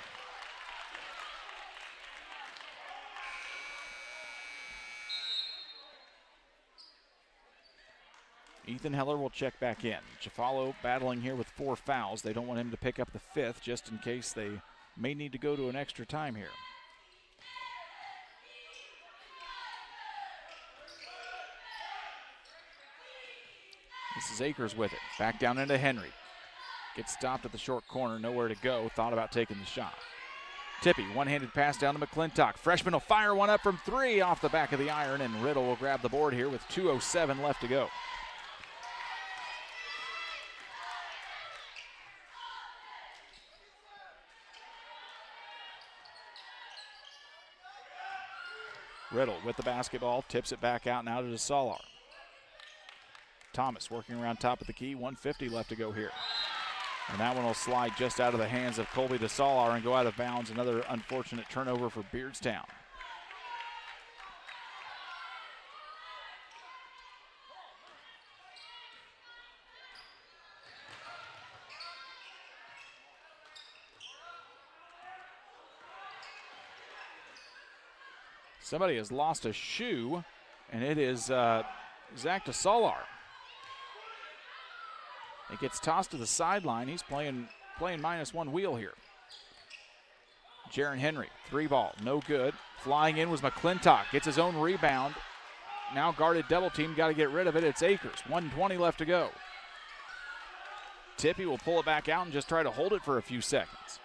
Ethan Heller will check back in. Jafalo battling here with 4 fouls. They don't want him to pick up the 5th just in case they may need to go to an extra time here. This is Akers with it. Back down into Henry. Gets stopped at the short corner, nowhere to go. Thought about taking the shot. Tippy, one-handed pass down to McClintock. Freshman will fire one up from 3 off the back of the iron, and Riddle will grab the board here with 2:07 left to go. Riddle with the basketball, tips it back out now to DeSalar. Thomas working around top of the key, 1:50 left to go here. And that one will slide just out of the hands of Colby DeSalar and go out of bounds. Another unfortunate turnover for Beardstown. Somebody has lost a shoe, and it is Zach DeSalar. It gets tossed to the sideline. He's playing -1 wheel here. Jaron Henry, 3-ball, no good. Flying in was McClintock. Gets his own rebound. Now guarded double team, got to get rid of it. It's Akers, 1:20 left to go. Tippy will pull it back out and just try to hold it for a few seconds.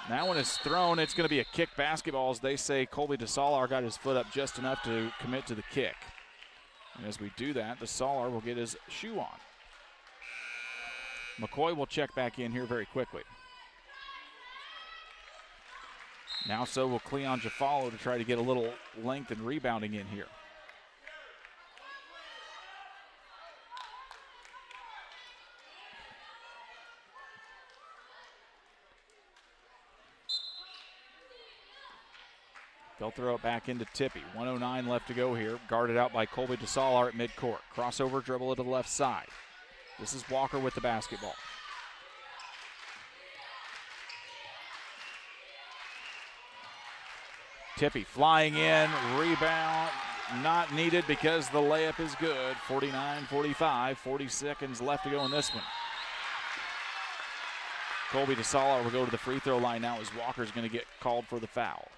That one is thrown. It's going to be a kick basketball, as they say. Colby DeSalar got his foot up just enough to commit to the kick. And as we do that, DeSalar will get his shoe on. McCoy will check back in here very quickly. Now so will Cleon Jafalo to try to get a little length and rebounding in here. They'll throw it back into Tippy. 1:09 left to go here. Guarded out by Colby DeSalar at midcourt. Crossover dribble to the left side. This is Walker with the basketball. Tippy flying in, rebound, not needed because the layup is good. 49-45, 40 seconds left to go in this one. Colby DeSalar will go to the free throw line now as Walker's going to get called for the foul.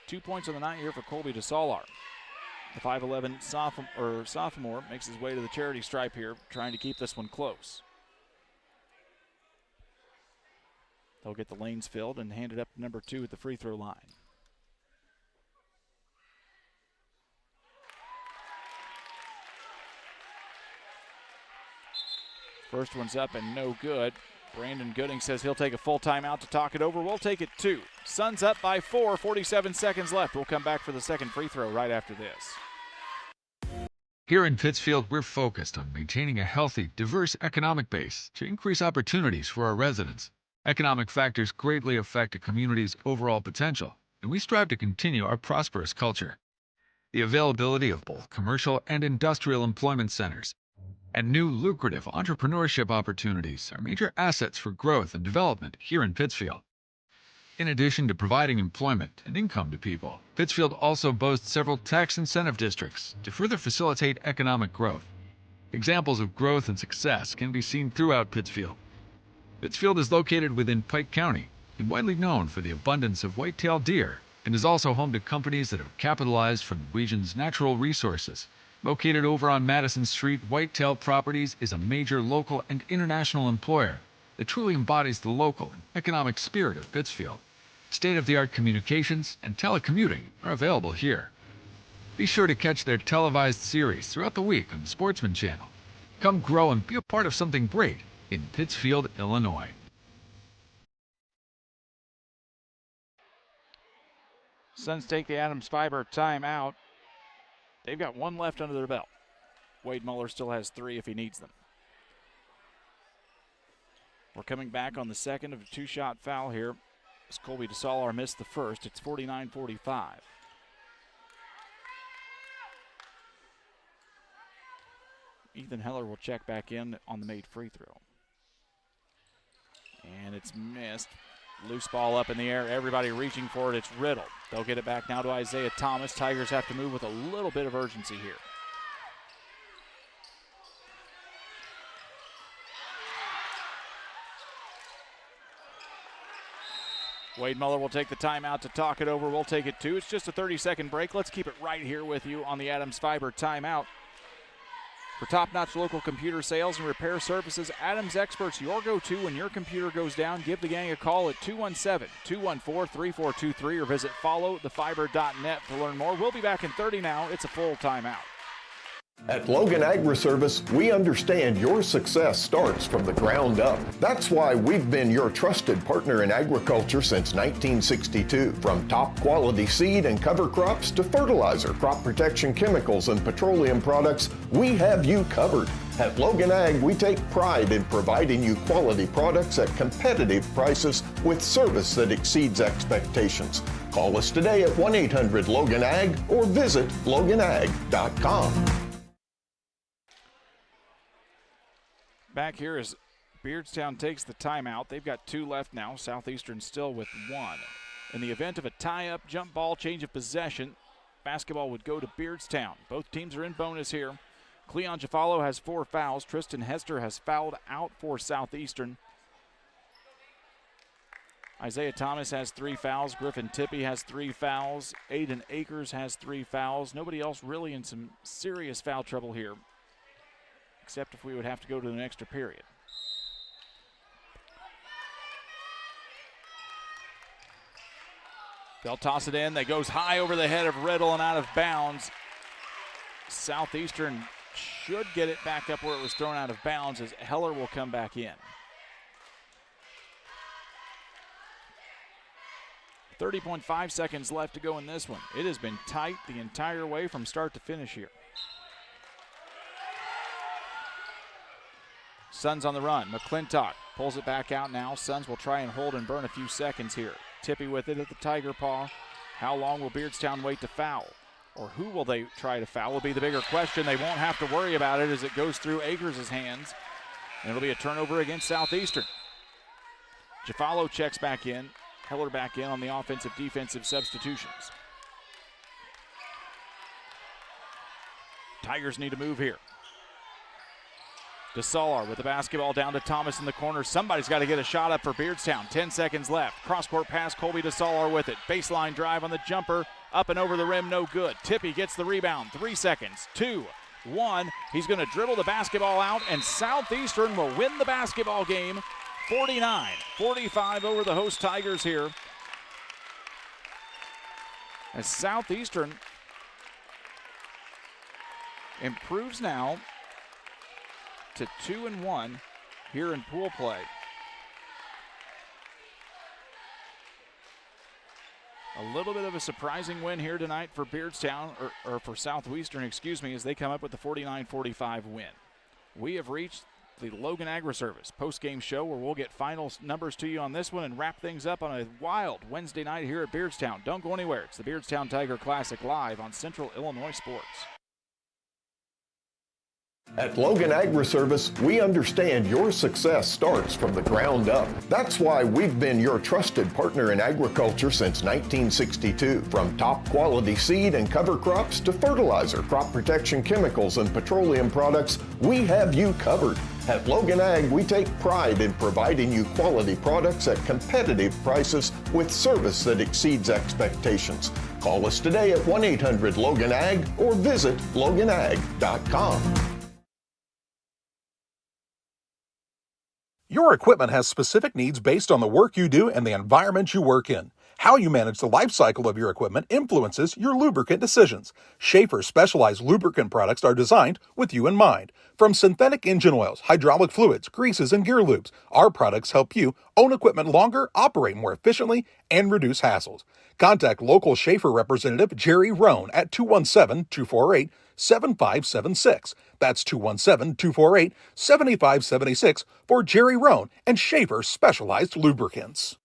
2 points on the night here for Colby DeSalar. The 5'11 sophomore makes his way to the charity stripe here, trying to keep this one close. They'll get the lanes filled and hand it up to number 2 at the free throw line. First one's up and no good. Brandon Gooding says he'll take a full timeout to talk it over. We'll take it 2. Suns up by 4, 47 seconds left. We'll come back for the second free throw right after this. Here in Pittsfield, we're focused on maintaining a healthy, diverse economic base to increase opportunities for our residents. Economic factors greatly affect a community's overall potential, and we strive to continue our prosperous culture. The availability of both commercial and industrial employment centers and new lucrative entrepreneurship opportunities are major assets for growth and development here in Pittsfield. In addition to providing employment and income to people, Pittsfield also boasts several tax incentive districts to further facilitate economic growth. Examples of growth and success can be seen throughout Pittsfield. Pittsfield is located within Pike County and widely known for the abundance of white-tailed deer, and is also home to companies that have capitalized from the region's natural resources. Located over on Madison Street, Whitetail Properties is a major local and international employer that truly embodies the local and economic spirit of Pittsfield. State-of-the-art communications and telecommuting are available here. Be sure to catch their televised series throughout the week on the Sportsman Channel. Come grow and be a part of something great in Pittsfield, Illinois. Suns take the Adams Fiber timeout. They've got 1 left under their belt. Wade Muller still has 3 if he needs them. We're coming back on the second of a 2-shot foul here, as Colby DeSalar missed the first. It's 49-45. Ethan Heller will check back in on the made free throw. And it's missed. Loose ball up in the air. Everybody reaching for it. It's Riddle. They'll get it back now to Isaiah Thomas. Tigers have to move with a little bit of urgency here. Wade Muller will take the timeout to talk it over. We'll take it too. It's just a 30-second break. Let's keep it right here with you on the Adams Fiber timeout. For top-notch local computer sales and repair services, Adams Experts, your go-to when your computer goes down. Give the gang a call at 217-214-3423 or visit followthefiber.net to learn more. We'll be back in 30 now. It's a full timeout. At Logan Agri-Service, we understand your success starts from the ground up. That's why we've been your trusted partner in agriculture since 1962. From top quality seed and cover crops to fertilizer, crop protection chemicals, and petroleum products, we have you covered. At Logan Ag, we take pride in providing you quality products at competitive prices with service that exceeds expectations. Call us today at 1-800-LOGAN-AG or visit loganag.com. Back here as Beardstown takes the timeout. They've got 2 left now. Southeastern still with 1. In the event of a tie-up, jump ball, change of possession, basketball would go to Beardstown. Both teams are in bonus here. Cleon Jafalo has 4 fouls. Tristan Hester has fouled out for Southeastern. Isaiah Thomas has 3 fouls. Griffin Tippie has 3 fouls. Aiden Akers has 3 fouls. Nobody else really in some serious foul trouble here, except if we would have to go to an extra period. They'll toss it in. That goes high over the head of Riddle and out of bounds. Southeastern should get it back up where it was thrown out of bounds as Heller will come back in. 30.5 seconds left to go in this one. It has been tight the entire way from start to finish here. Suns on the run. McClintock pulls it back out now. Suns will try and hold and burn a few seconds here. Tippie with it at the Tiger paw. How long will Beardstown wait to foul? Or who will they try to foul will be the bigger question. They won't have to worry about it as it goes through Akers' hands. And it'll be a turnover against Southeastern. Jafalo checks back in. Heller back in on the offensive-defensive substitutions. Tigers need to move here. DeSalar with the basketball down to Thomas in the corner. Somebody's got to get a shot up for Beardstown. 10 seconds left. Cross-court pass, Colby DeSalar with it. Baseline drive on the jumper. Up and over the rim, no good. Tippie gets the rebound. 3 seconds. 2, 1. He's going to dribble the basketball out, and Southeastern will win the basketball game. 49-45 over the host Tigers here. As Southeastern improves now to 2-1 here in pool play. A little bit of a surprising win here tonight for Beardstown, or for Southeastern, excuse me, as they come up with the 49-45 win. We have reached the Logan Agri-Service post-game show where we'll get final numbers to you on this one and wrap things up on a wild Wednesday night here at Beardstown. Don't go anywhere. It's the Beardstown Tiger Classic live on Central Illinois Sports. At Logan Agri-Service, we understand your success starts from the ground up. That's why we've been your trusted partner in agriculture since 1962. From top quality seed and cover crops to fertilizer, crop protection chemicals, and petroleum products, we have you covered. At Logan Ag, we take pride in providing you quality products at competitive prices with service that exceeds expectations. Call us today at 1-800-LOGAN-AG or visit loganag.com. Your equipment has specific needs based on the work you do and the environment you work in. How you manage the life cycle of your equipment influences your lubricant decisions. Schaefer's specialized lubricant products are designed with you in mind. From synthetic engine oils, hydraulic fluids, greases, and gear lubes, our products help you own equipment longer, operate more efficiently, and reduce hassles. Contact local Schaefer representative Jerry Rohn at 217-248-7576. That's 217-248-7576 for Jerry Rohn and Schaefer Specialized Lubricants.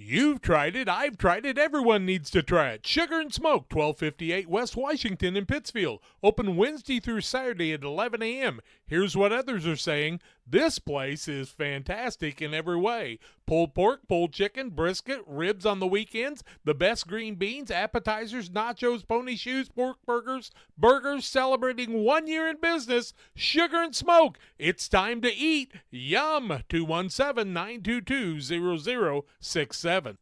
You've tried it, I've tried it, everyone needs to try it. Sugar and Smoke, 1258 West Washington in Pittsfield. Open Wednesday through Saturday at 11 a.m. Here's what others are saying. This place is fantastic in every way. Pulled pork, pulled chicken, brisket, ribs on the weekends, the best green beans, appetizers, nachos, pony shoes, pork burgers, celebrating 1 year in business. Sugar and Smoke, it's time to eat. Yum! 217-922-0067.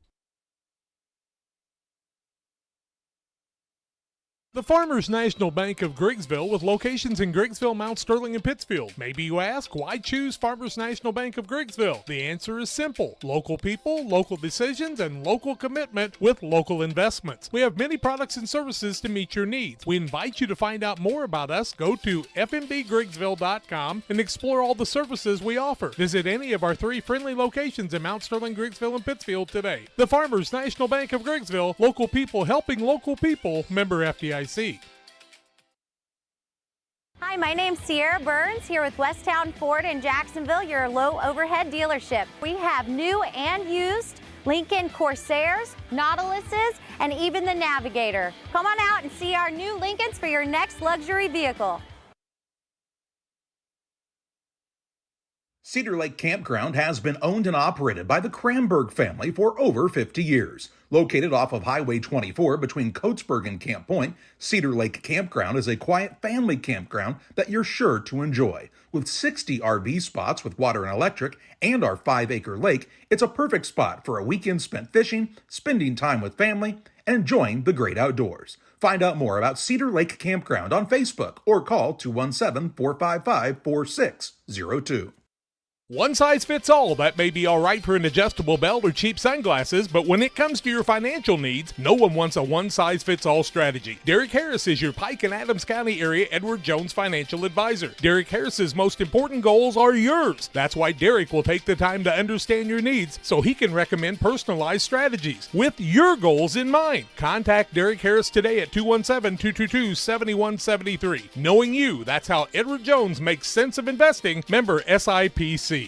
The Farmers National Bank of Griggsville with locations in Griggsville, Mount Sterling, and Pittsfield. Maybe you ask, why choose Farmers National Bank of Griggsville? The answer is simple. Local people, local decisions, and local commitment with local investments. We have many products and services to meet your needs. We invite you to find out more about us. Go to fmbgriggsville.com and explore all the services we offer. Visit any of our 3 friendly locations in Mount Sterling, Griggsville, and Pittsfield today. The Farmers National Bank of Griggsville, local people helping local people, member FDIC. Hi, my name's Sierra Burns here with Westtown Ford in Jacksonville, your low overhead dealership. We have new and used Lincoln Corsairs, Nautiluses, and even the Navigator. Come on out and see our new Lincolns for your next luxury vehicle. Cedar Lake Campground has been owned and operated by the Kramberg family for over 50 years. Located off of Highway 24 between Coatesburg and Camp Point, Cedar Lake Campground is a quiet family campground that you're sure to enjoy. With 60 RV spots with water and electric and our 5-acre lake, it's a perfect spot for a weekend spent fishing, spending time with family, and enjoying the great outdoors. Find out more about Cedar Lake Campground on Facebook or call 217-455-4602. One size fits all. That may be all right for an adjustable belt or cheap sunglasses, but when it comes to your financial needs, no one wants a one-size-fits-all strategy. Derek Harris is your Pike and Adams County area Edward Jones financial advisor. Derek Harris's most important goals are yours. That's why Derek will take the time to understand your needs so he can recommend personalized strategies with your goals in mind. Contact Derek Harris today at 217-222-7173. Knowing you, that's how Edward Jones makes sense of investing. Member SIPC.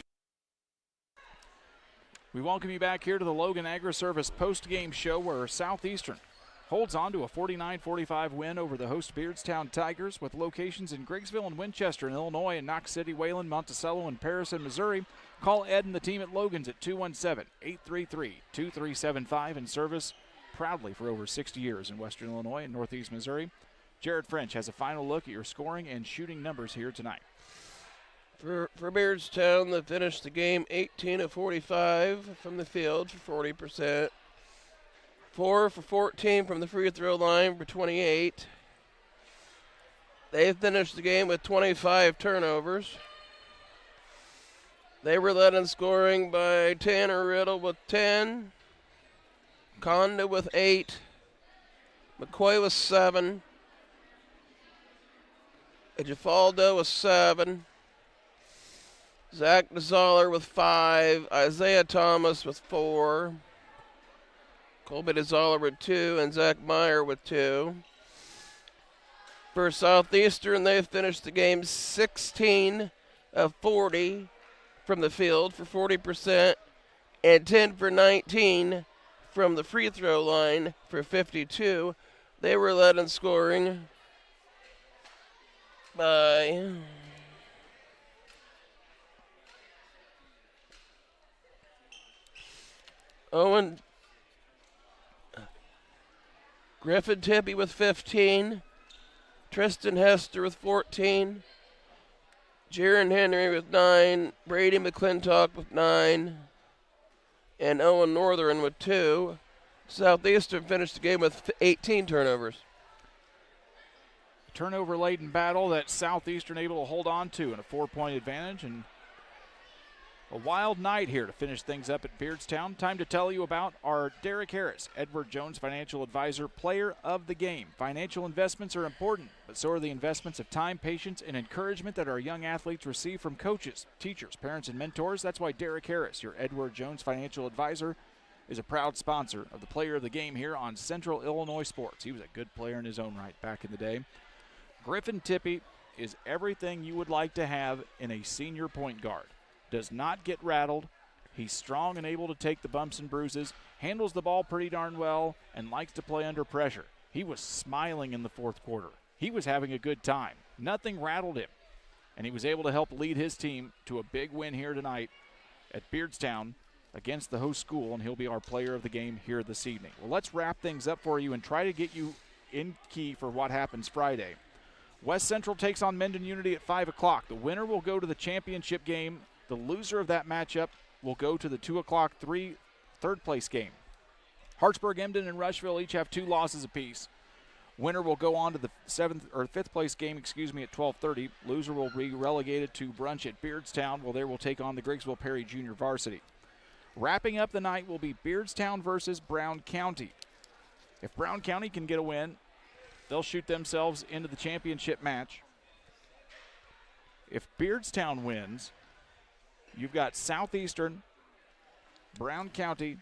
We welcome you back here to the Logan Agri-Service post-game show where Southeastern holds on to a 49-45 win over the host Beardstown Tigers with locations in Griggsville and Winchester in Illinois and Knox City, Wayland, Monticello, and Paris in Missouri. Call Ed and the team at Logan's at 217-833-2375 and service proudly for over 60 years in Western Illinois and Northeast Missouri. Jared French has a final look at your scoring and shooting numbers here tonight. For Beardstown, they finished the game 18 of 45 from the field for 40%. 4 for 14 from the free throw line for 28. They finished the game with 25 turnovers. They were led in scoring by Tanner Riddle with 10, Conda with 8, McCoy with 7, Ejifaldo with 7, Zach Nazaller with 5, Isaiah Thomas with 4, Colby Nazaller with 2, and Zach Meyer with 2. For Southeastern, they finished the game 16 of 40 from the field for 40% and 10 for 19 from the free throw line for 52. They were led in scoring by Owen Griffin Tippy with 15, Tristan Hester with 14, Jaron Henry with 9, Brady McClintock with 9, and Owen Northern with 2. Southeastern finished the game with 18 turnovers. Turnover-laden battle that Southeastern able to hold on to in a 4-point advantage, and a wild night here to finish things up at Beardstown. Time to tell you about our Derek Harris, Edward Jones Financial Advisor, Player of the Game. Financial investments are important, but so are the investments of time, patience, and encouragement that our young athletes receive from coaches, teachers, parents, and mentors. That's why Derek Harris, your Edward Jones Financial Advisor, is a proud sponsor of the Player of the Game here on Central Illinois Sports. He was a good player in his own right back in the day. Griffin Tippy is everything you would like to have in a senior point guard. Does not get rattled, He's strong and able to take the bumps and bruises, handles the ball pretty darn well, and likes to play under pressure. He was smiling in the fourth quarter. He was having a good time. Nothing rattled him, and he was able to help lead his team to a big win here tonight at Beardstown against the host school, and he'll be our player of the game here this evening. Well, let's wrap things up for you and try to get you in key for what happens Friday. West Central takes on Mendon Unity at 5 o'clock. The winner will go to the championship game. The loser of that matchup will go to the 2 o'clock third place game. Hartsburg, Emden, and Rushville each have 2 losses apiece. Winner will go on to the 5th place game, at 12:30. Loser will be relegated to brunch at Beardstown, while they will take on the Griggsville Perry Junior Varsity. Wrapping up the night will be Beardstown versus Brown County. If Brown County can get a win, they'll shoot themselves into the championship match. If Beardstown wins, you've got Southeastern, Brown County,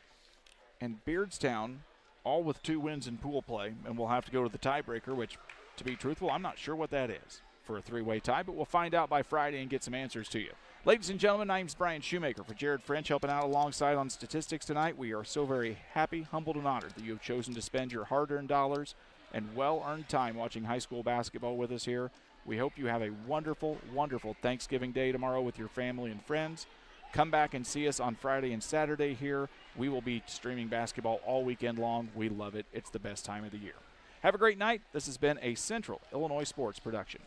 and Beardstown all with 2 wins in pool play, and we'll have to go to the tiebreaker, which, to be truthful, I'm not sure what that is for a 3-way tie, but we'll find out by Friday and get some answers to you. Ladies and gentlemen, my name's Brian Shoemaker for Jared French, helping out alongside on statistics tonight. We are so very happy, humbled, and honored that you have chosen to spend your hard-earned dollars and well-earned time watching high school basketball with us here. We hope you have a wonderful, wonderful Thanksgiving Day tomorrow with your family and friends. Come back and see us on Friday and Saturday here. We will be streaming basketball all weekend long. We love it. It's the best time of the year. Have a great night. This has been a Central Illinois Sports production.